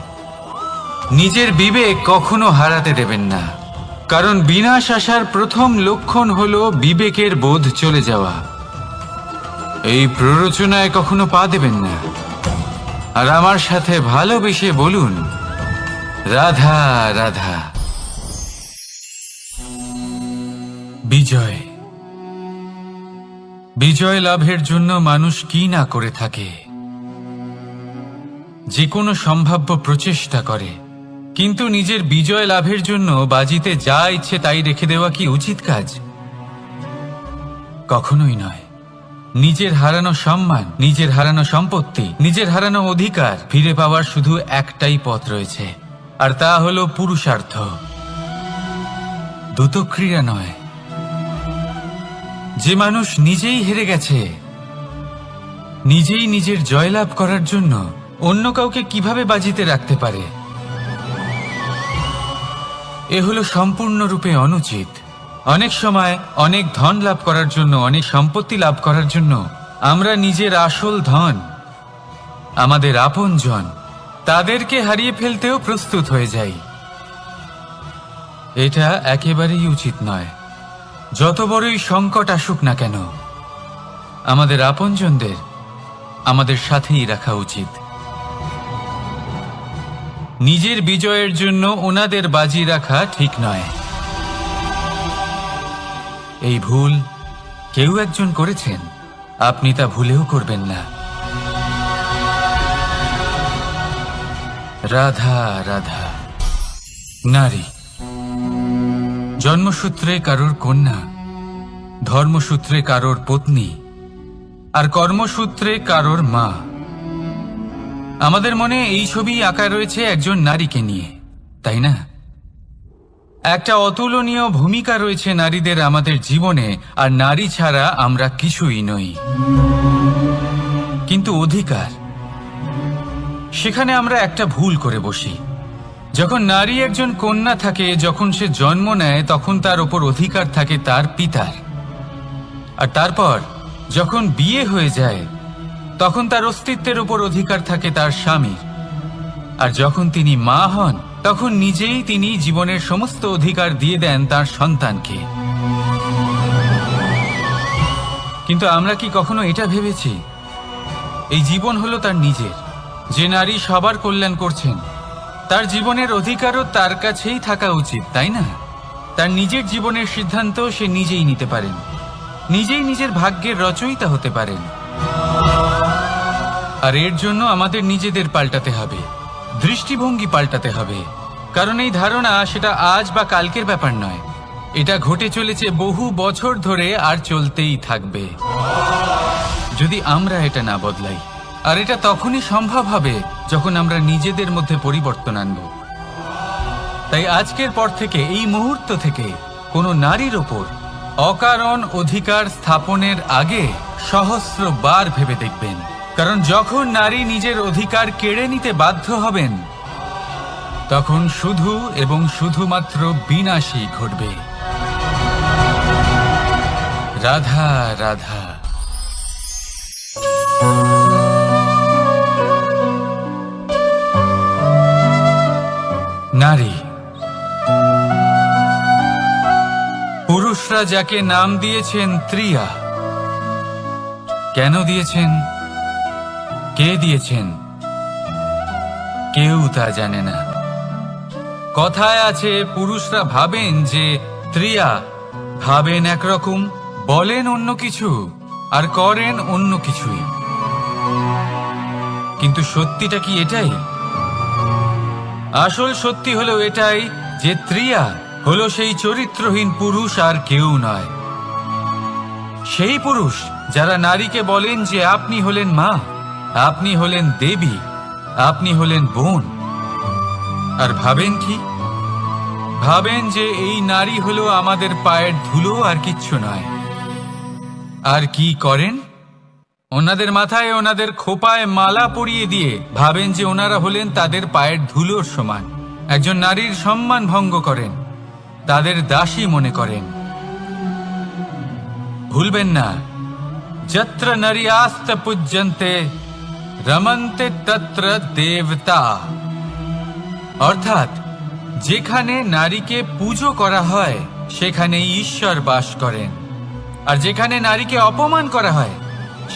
নিজের বিবেক কখনো হারাতে দেবেন না, কারণ বিনাশ আসার প্রথম লক্ষণ হলো বিবেকের বোধ চলে যাওয়া। এই প্ররোচনায় কখনো পা দেবেন না। আর আমার সাথে ভালোবেসে বলুন রাধা রাধা। বিজয়, বিজয় লাভের জন্য মানুষ কি না করে থাকে, যে কোনো সম্ভাব্য প্রচেষ্টা করে। কিন্তু নিজের বিজয় লাভের জন্য বাজিতে যা ইচ্ছে তাই রেখে দেওয়া কি উচিত কাজ? কখনোই নয়। নিজের হারানো সম্মান, নিজের হারানো সম্পত্তি, নিজের হারানো অধিকার ফিরে পাওয়ার শুধু একটাই পথ রয়েছে, আর তা হলো পুরুষার্থ, দ্রুতক্রিয়া নয়। যে মানুষ নিজেই হেরে গেছে, নিজেই নিজের জয়লাভ করার জন্য অন্য কাউকে কিভাবে বাজিতে রাখতে পারে? এ হলো সম্পূর্ণরূপে অনুচিত। অনেক সময় অনেক ধন লাভ করার জন্য, অনেক সম্পত্তি লাভ করার জন্য আমরা নিজের আসল ধন, আমাদের আপনজন, তাদেরকে হারিয়ে ফেলতেও প্রস্তুত হয়ে যাই। এটা একেবারেই উচিত নয়। যত বড়ই সংকট আসুক না কেন, আমাদের আপনজনদের আমাদের সাথেই রাখা উচিত। নিজের বিজয়ের জন্য ওনাদের বাজি রাখা ঠিক নয়। এই ভুল কেউ একজন করেছেন, আপনি তা ভুলেও করবেন না। রাধা রাধা। নারী জন্মসূত্রে কারোর কন্যা, ধর্মসূত্রে কারোর পত্নী, আর কর্মসূত্রে কারোর মা। আমাদের মনে এই ছবি আঁকা রয়েছে একজন নারীকে নিয়ে, তাই না? একটা অতুলনীয় ভূমিকা রয়েছে নারীদের আমাদের জীবনে, আর নারী ছাড়া আমরা কিছুই নই। কিন্তু অধিকার, সেখানে আমরা একটা ভুল করে বসি। যখন নারী একজন কন্যা থাকে, যখন সে জন্ম নেয়, তখন তার ওপর অধিকার থাকে তার পিতার। আর তারপর যখন বিয়ে হয়ে যায়, তখন তার অস্তিত্বের উপর অধিকার থাকে তার স্বামীর। আর যখন তিনি মা হন, তখন নিজেই তিনি জীবনের সমস্ত অধিকার দিয়ে দেন তার সন্তানকে। কিন্তু আমরা কি কখনো এটা ভেবেছি এই জীবন হলো তার নিজের? যে নারী সবার কল্যাণ করছেন, তার জীবনের অধিকারও তার কাছেই থাকা উচিত, তাই না? তার নিজের জীবনের সিদ্ধান্ত সে নিজেই নিতে পারেন, নিজেই নিজের ভাগ্যের রচয়িতা হতে পারেন। আর এর জন্য আমাদের নিজেদের পাল্টাতে হবে, দৃষ্টিভঙ্গি পাল্টাতে হবে। কারণ এই ধারণা সেটা আজ বা কালকের ব্যাপার নয়, এটা ঘটে চলেছে বহু বছর ধরে আর চলতেই থাকবে যদি আমরা এটা না বদলাই। আর এটা তখনই সম্ভব হবে যখন আমরা নিজেদের মধ্যে পরিবর্তন আনব। তাই আজকের পর থেকে, এই মুহূর্ত থেকে কোনো নারীর ওপর অকারণ অধিকার স্থাপনের আগে সহস্রবার ভেবে দেখবেন। কারণ যখন নারী নিজের অধিকার কেড়ে নিতে বাধ্য হবেন, তখন শুধু এবং শুধুমাত্র বিনাশই ঘটবে। রাধা রাধা। নারী, পুরুষরা যাকে নাম দিয়েছেন ত্রিয়া, কেন দিয়েছেন, কে দিয়েছেন, কেউ তা জানে না। কথায় আছে, পুরুষরা ভাবেন যে ত্রিয়া, ভাবেন একরকম, বলেন অন্য কিছু, আর করেন অন্য কিছুই। কিন্তু সত্যিটা কি এটাই? আসল সত্যি হলো এটাই যে ত্রিয়া হলো সেই চরিত্রহীন পুরুষ, আর কেউ নয়। সেই পুরুষ যারা নারীকে বলেন যে আপনি হলেন মা, আপনি হলেন দেবী, আপনি হলেন বোন। আর ভাবেন কি? ভাবেন যে এই নারী হলো আমাদের পায়ের ধুলো, আর কিচ্ছু নয়। আর কি করেন? ওনাদের মাথায়, ওনাদের খোপায় মালা পরিয়ে দিয়ে ভাবেন যে ওনারা হলেন তাদের পায়ের ধুলোর সমান। একজন নারীর সম্মান ভঙ্গ করেন, তাদের দাসী মনে করেন। ভুলবেন না, যত্র নারীয়াস্ত পূজ্যন্তে রমন্তে তত্র দেবতা। অর্থাৎ যেখানে নারীকে পুজো করা হয়, সেখানে ঈশ্বর বাস করেন। আর যেখানে নারীকে অপমান করা হয়,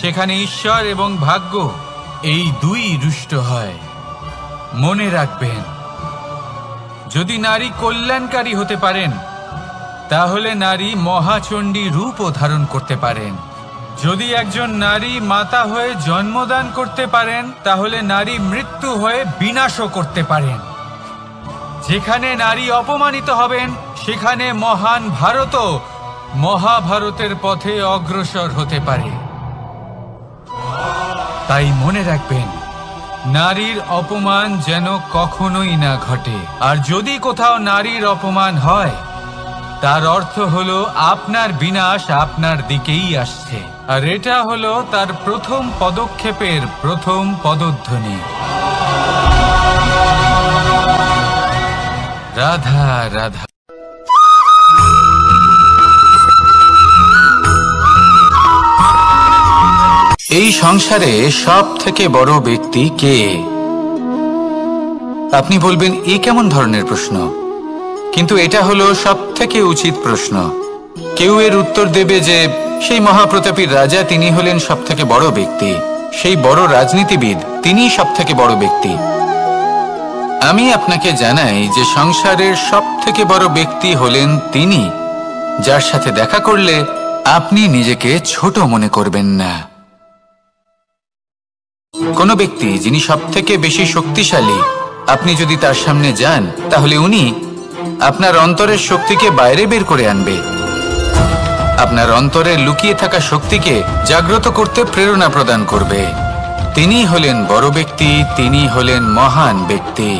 সেখানে ঈশ্বর এবং ভাগ্য এই দুই রুষ্ট হয়। মনে রাখবেন, যদি নারী কল্যাণকারী হতে পারেন, তাহলে নারী মহাচণ্ডী রূপও ধারণ করতে পারেন। যদি একজন নারী মাতা হয়ে জন্মদান করতে পারেন, তাহলে নারী মৃত্যু হয়ে বিনাশও করতে পারেন। যেখানে নারী অপমানিত হবেন, সেখানে মহান ভারতও মহাভারতের পথে অগ্রসর হতে পারে। তাই মনে রাখবেন, নারীর অপমান যেন কখনোই না ঘটে। আর যদি কোথাও নারীর অপমান হয়, তার অর্থ হলো আপনার বিনাশ আপনার দিকেই আসছে। আর এটা হলো তার প্রথম পদক্ষেপের প্রথম পদধ্বনি। রাধা রাধা। এই সংসারে সব থেকে বড় ব্যক্তি কে? আপনি বলবেন, এ কেমন ধরনের প্রশ্ন? কিন্তু এটা হলো সবথেকে উচিত প্রশ্ন। কেউ এর উত্তর দেবে যে সেই মহাপ্রতাপী রাজা তিনি হলেন সবথেকে বড় ব্যক্তি, সেই বড় রাজনীতিবিদ তিনিই সবথেকে বড় ব্যক্তি। আমি আপনাকে জানাই যে সংসারের সবথেকে বড় ব্যক্তি হলেন তিনি, যার সাথে দেখা করলে আপনি নিজেকে ছোট মনে করবেন না। কোনো ব্যক্তি যিনি সবথেকে বেশি শক্তিশালী, আপনি যদি তার সামনে যান তাহলে উনি আপনার অন্তরের শক্তিকে বাইরে বের করে আনবে, আপনার অন্তরে লুকিয়ে থাকা শক্তিকে জাগ্রত করতে প্রেরণা প্রদান করবে। তিনি হলেন বড় ব্যক্তি, তিনি হলেন মহান ব্যক্তি।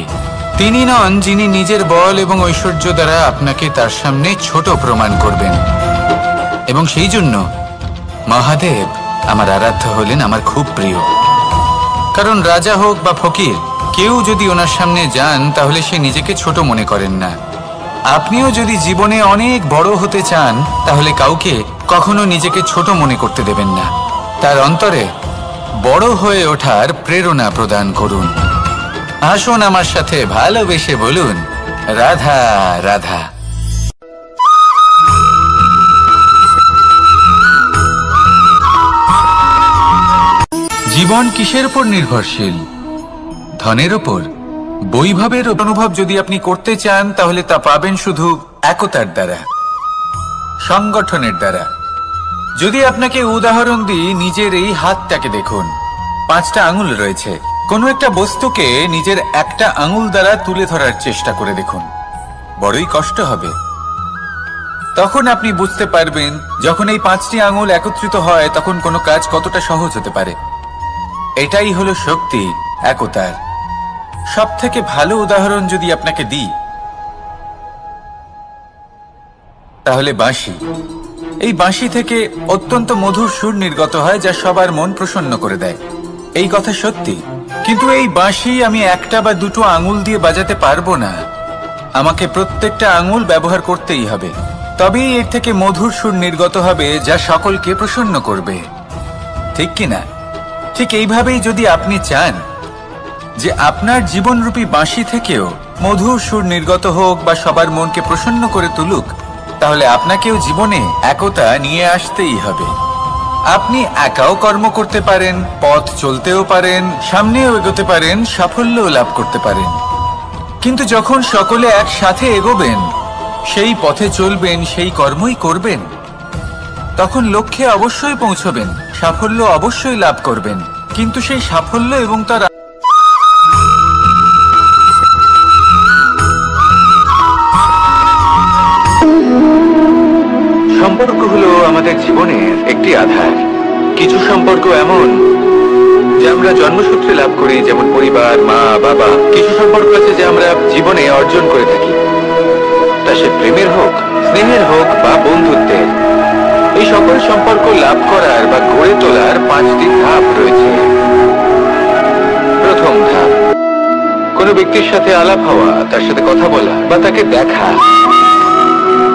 তিনি নন যিনি নিজের বল এবং ঐশ্বর্য দ্বারা আপনাকে তার সামনে ছোট প্রমাণ করবেন। এবং সেই জন্য মহাদেব আমার আরাধ্য হলেন আমার খুব প্রিয়। কারণ রাজা হোক বা ফকির, কেউ যদি ওনার সামনে যান তাহলে সে নিজেকে ছোট মনে করেন না। আপনিও যদি জীবনে অনেক বড় হতে চান তাহলে কাউকে কখনো নিজেকে ছোট মনে করতে দেবেন না। তার অন্তরে বড় হয়ে ওঠার প্রেরণা প্রদান করুন। আসুন আমার সাথে ভালোবেসে বলুন, রাধা রাধা। জীবন কিসের উপর নির্ভরশীল? ধনের ওপর, বৈভবের অনুভব যদি আপনি করতে চান তাহলে তা পাবেন শুধু একতার দ্বারা, সংগঠনের দ্বারা। যদি আপনাকে উদাহরণ দিই, নিজের এই হাতটাকে দেখুন, 5টা আঙুল রয়েছে। কোনো একটা বস্তুকে নিজের একটা আঙুল দ্বারা তুলে ধরার চেষ্টা করে দেখুন, বড়ই কষ্ট হবে। তখন আপনি বুঝতে পারবেন যখন এই 5টি আঙুল একত্রিত হয় তখন কোনো কাজ কতটা সহজ হতে পারে। এটাই হলো শক্তি একতার। সবথেকে ভালো উদাহরণ যদি আপনাকে দিই তাহলে বাঁশি। এই বাঁশি থেকে অত্যন্ত মধুর সুর নির্গত হয় যা সবার মন প্রসন্ন করে দেয়। এই কথা সত্যি, কিন্তু এই বাঁশি আমি একটা বা দুটো আঙুল দিয়ে বাজাতে পারবো না। আমাকে প্রত্যেকটা আঙুল ব্যবহার করতেই হবে, তবেই এর থেকে মধুর সুর নির্গত হবে যা সকলকে প্রসন্ন করবে, ঠিক কিনা? ঠিক এইভাবেই যদি আপনি চান যে আপনার জীবনরূপী বাঁশি থেকেও মধুর সুর নির্গত হোক বা সবার মনকে প্রসন্ন করে তুলুক, তাহলে আপনাকেও জীবনে একতা নিয়ে আসতেই হবে। আপনি একাও কর্ম করতে পারেন, পথ চলতেও পারেন, সামনেও এগোতে পারেন, সাফল্যও লাভ করতে পারেন। কিন্তু যখন সকলে একসাথে এগোবেন, সেই পথে চলবেন, সেই কর্মই করবেন, তখন লক্ষ্যে অবশ্যই পৌঁছবেন, সাফল্য অবশ্যই লাভ করবেন। কিন্তু সেই সাফল্য এবং তার সম্পর্ক হলো আমাদের জীবনের একটি আধার। কিছু সম্পর্ক এমন যে আমরা জন্মসূত্রে লাভ করি, যেমন পরিবার, মা, বাবা। কিছু সম্পর্ক আছে যে আমরা জীবনে অর্জন করে থাকি, তা সে প্রেমের হোক, স্নেহের হোক বা বন্ধুত্বের। এই সকল সম্পর্ক লাভ করার বা গড়ে তোলার 5টি ধাপ রয়েছে। প্রথম ধাপ, কোনো ব্যক্তির সাথে আলাপ হওয়া, তার সাথে কথা বলা বা তাকে দেখা।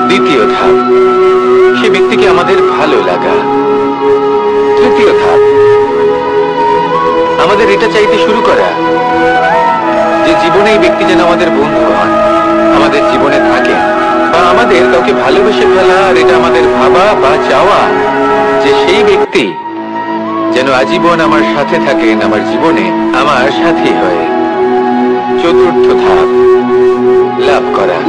দ্বিতীয় ধাপ, সে ব্যক্তিকে আমাদের ভালো লাগা। তৃতীয় ধাপ, আমাদের এটা চাইতে শুরু করা যে জীবনে এই ব্যক্তি যেন আমাদের বন্ধু হন, আমাদের জীবনে থাকে, বা আমাদের কাউকে ভালোবেসে ফেলা। আর এটা আমাদের ভাবা বা চাওয়া যে সেই ব্যক্তি যেন আজীবন আমার সাথে থাকেন, আমার জীবনে আমার সাথী হয়। চতুর্থ ধাপ, লাভ করা।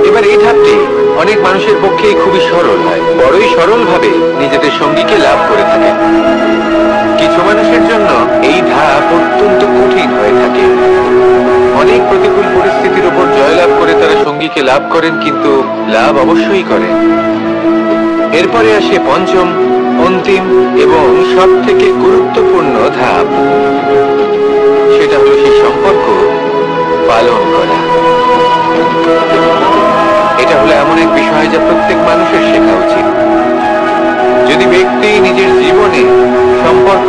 এবার এই ধাপটি অনেক মানুষের পক্ষে খুবই সরল হয়, বড়ই সরল ভাবে নিজেদের সঙ্গীকে লাভ করে থাকে। কিছু মানুষের জন্য এই ধাপ অত্যন্ত কঠিন হয়ে থাকে। অনেক প্রতিকূল পরিস্থিতির উপর জয়লাভ করে তারা সঙ্গীকে লাভ করেন, কিন্তু লাভ অবশ্যই করেন। এরপরে আসে পঞ্চম, অন্তিম এবং সব থেকে গুরুত্বপূর্ণ ধাপ। সেটা হলো সেই সম্পর্ক পালন করা। এটা হলো এমন এক বিষয় যা প্রত্যেক মানুষের শেখা উচিত। যদি ব্যক্তি নিজের জীবনে সম্পর্ক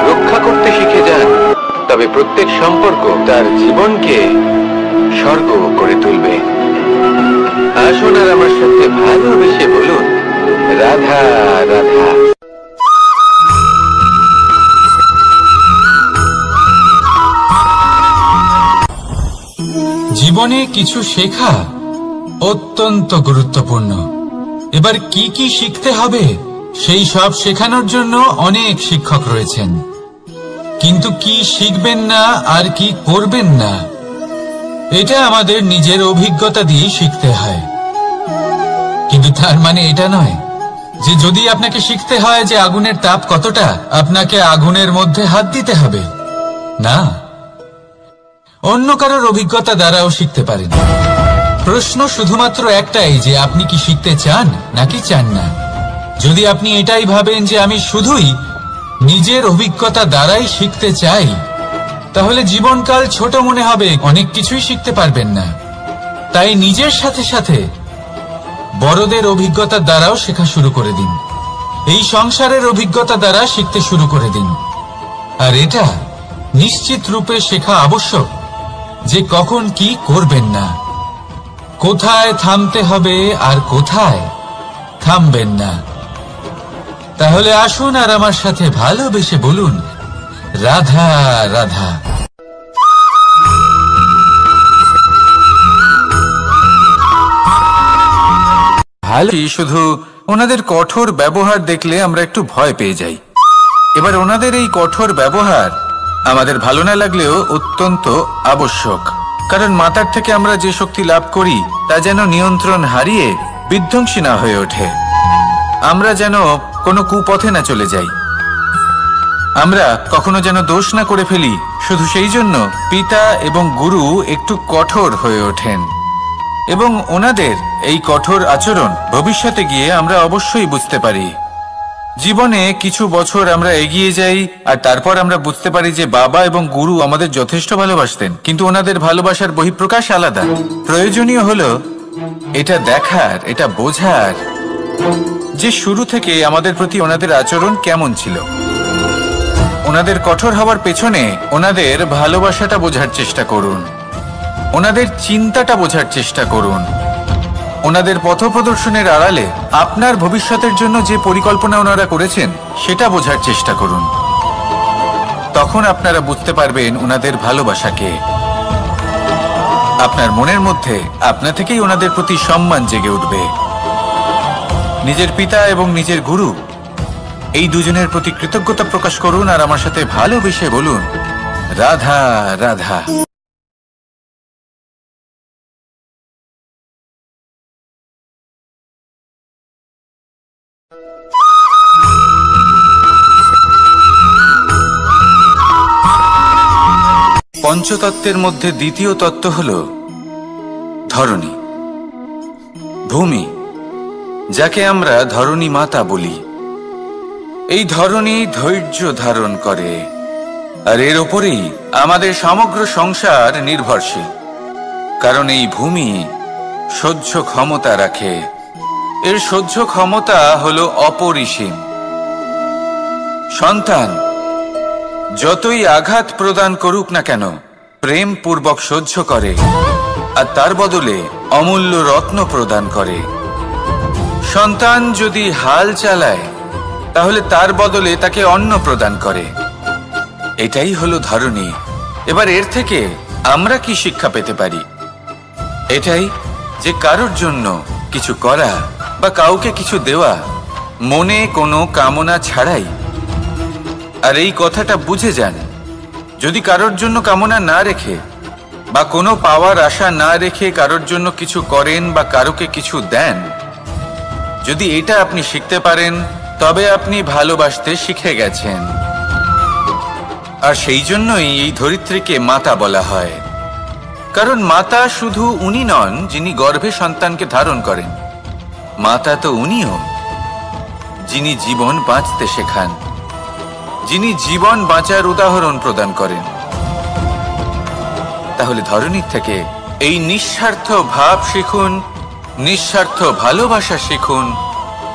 রক্ষা করতে শিখে যান, তবে প্রত্যেক সম্পর্ক তার জীবনকে স্বর্গ করে তুলবে। আসুন আর আমার সাথে ভালোবেসে বলুন, রাধা রাধা। জীবনে কিছু শেখা অত্যন্ত গুরুত্বপূর্ণ। এবার কি কি শিখতে হবে সেই সব শেখানোর জন্য অনেক শিক্ষক রয়েছেন, কিন্তু কি শিখবেন না আর কি করবেন না এটা আমাদের নিজের অভিজ্ঞতা দিয়ে শিখতে হয়। কিন্তু তার মানে এটা নয় যে যদি আপনাকে শিখতে হয় যে আগুনের তাপ কতটা, আপনাকে আগুনের মধ্যে হাত দিতে হবে। না, অন্য কারোর অভিজ্ঞতা দ্বারাও শিখতে পারেন। প্রশ্ন শুধুমাত্র একটাই যে আপনি কি শিখতে চান নাকি চান না। যদি আপনি এটাই ভাবেন যে আমি শুধুই নিজের অভিজ্ঞতা দ্বারাই শিখতে চাই, তাহলে জীবনকাল ছোট মনে হবে, অনেক কিছুই শিখতে পারবেন না। তাই নিজের সাথে সাথে বড়দের অভিজ্ঞতা দ্বারাও শেখা শুরু করে দিন। এই সংসারের অভিজ্ঞতা দ্বারা শিখতে শুরু করে দিন। আর এটা নিশ্চিত রূপে শেখা আবশ্যক যে কখন কি করবেন না, কোথায় থামতে হবে আর কোথায় থামবেন না। তাহলে আসুন আর আমার সাথে ভালোবেসে বলুন, রাধা রাধা। ভালো, শুধু ওনাদের কঠোর ব্যবহার দেখলে আমরা একটু ভয় পেয়ে যাই। এবার ওনাদের এই কঠোর ব্যবহার আমাদের ভালো না লাগলেও অত্যন্ত আবশ্যক, কারণ মাতার থেকে আমরা যে শক্তি লাভ করি তা যেন নিয়ন্ত্রণ হারিয়ে বিধ্বংসী না হয়ে ওঠে। আমরা যেন কোনো কুপথে না চলে যাই, আমরা কখনো যেন দোষ না করে ফেলি। শুধু সেই জন্য পিতা এবং গুরু একটু কঠোর হয়ে ওঠেন, এবং ওনাদের এই কঠোর আচরণ ভবিষ্যতে গিয়ে আমরা অবশ্যই বুঝতে পারি। জীবনে কিছু বছর আমরা এগিয়ে যাই আর তারপর আমরা বুঝতে পারি যে বাবা এবং গুরু আমাদের যথেষ্ট ভালোবাসতেন, কিন্তু ওনাদের ভালোবাসার বহিঃপ্রকাশ আলাদা। প্রয়োজনীয় হলো এটা দেখার, এটা বোঝার যে শুরু থেকে আমাদের প্রতি ওনাদের আচরণ কেমন ছিল। ওনাদের কঠোর হওয়ার পেছনে ওনাদের ভালোবাসাটা বোঝার চেষ্টা করুন, ওনাদের চিন্তাটা বোঝার চেষ্টা করুন, ওনাদের পথপ্রদর্শনের আড়ালে আপনার ভবিষ্যতের জন্য যে পরিকল্পনা ওনারা করেছেন সেটা বোঝার চেষ্টা করুন। তখন আপনারা বুঝতে পারবেন ওনাদের ভালোবাসাকে। আপনার মনের মধ্যে আপনা থেকেই ওনাদের প্রতি সম্মান জেগে উঠবে। নিজের পিতা এবং নিজের গুরু এই দুজনের প্রতি কৃতজ্ঞতা প্রকাশ করুন আর আমার সাথে ভালোবেসে বলুন, রাধা রাধা। পঞ্চতত্ত্বের মধ্যে দ্বিতীয় তত্ত্ব হল ধরণী, ভূমি, যাকে আমরা ধরণী মাতা বলি। এই ধরণী ধৈর্য ধারণ করে আর এর ওপরেই আমাদের সমগ্র সংসার নির্ভরশীল, কারণ এই ভূমি সহ্য ক্ষমতা রাখে। এর সহ্য ক্ষমতা হলো অপরিসীম। সন্তান যতই আঘাত প্রদান করুক না কেন প্রেম পূর্বক সহ্য করে আর তার বদলে অমূল্য রত্ন প্রদান করে। সন্তান যদি হাল চালায় তাহলে তার বদলে তাকে অন্ন প্রদান করে। এটাই হলো ধরণী। এবার এর থেকে আমরা কি শিক্ষা পেতে পারি? এটাই যে কারোর জন্য কিছু করা বা কাউকে কিছু দেওয়া মনে কোনো কামনা ছাড়াই। আর এই কথাটা বুঝে যান, যদি কারোর জন্য কামনা না রেখে বা কোনো পাওয়ার আশা না রেখে কারোর জন্য কিছু করেন বা কারোকে কিছু দেন, যদি এটা আপনি শিখতে পারেন তবে আপনি ভালোবাসতে শিখে গেছেন। আর সেই জন্যই এই ধরিত্রীকে মাতা বলা হয়, কারণ মাতা শুধু উনি নন যিনি গর্ভে সন্তানকে ধারণ করেন, মাতা তো উনিও যিনি জীবন বাঁচতে শেখান, যিনি জীবন বাঁচার উদাহরণ প্রদান করেন। তাহলে ধরণীর থেকে এই নিঃস্বার্থ ভাব শিখুন, নিঃস্বার্থ ভালোবাসা শিখুন,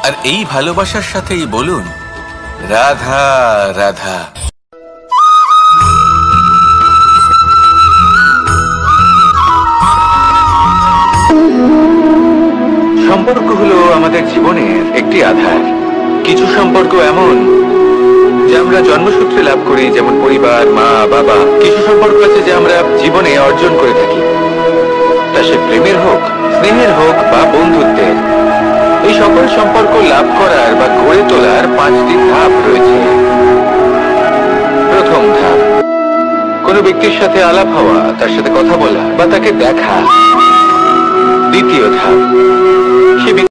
আর এই ভালোবাসার সাথেই বলুন, রাধা রাধা। সম্পর্ক হলো আমাদের জীবনের একটি আধার। কিছু সম্পর্ক এমন যা আমরা জন্মসূত্রে লাভ করি, যেমন পরিবার, মা, বাবা। কিছু সম্পর্ক আছে যা আমরা জীবনে অর্জন করে থাকি। তা সে প্রেমের হোক, স্নেহের হোক বা বন্ধুত্বের। এই সকল সম্পর্ক লাভ করার বা গড়ে তোলার 5টি ধাপ রয়েছে। প্রথম ধাপ, কোনো ব্যক্তির সাথে আলাপ হওয়া, তার সাথে কথা বলা বা তাকে দেখা। দ্বিতীয় ধাপ, সে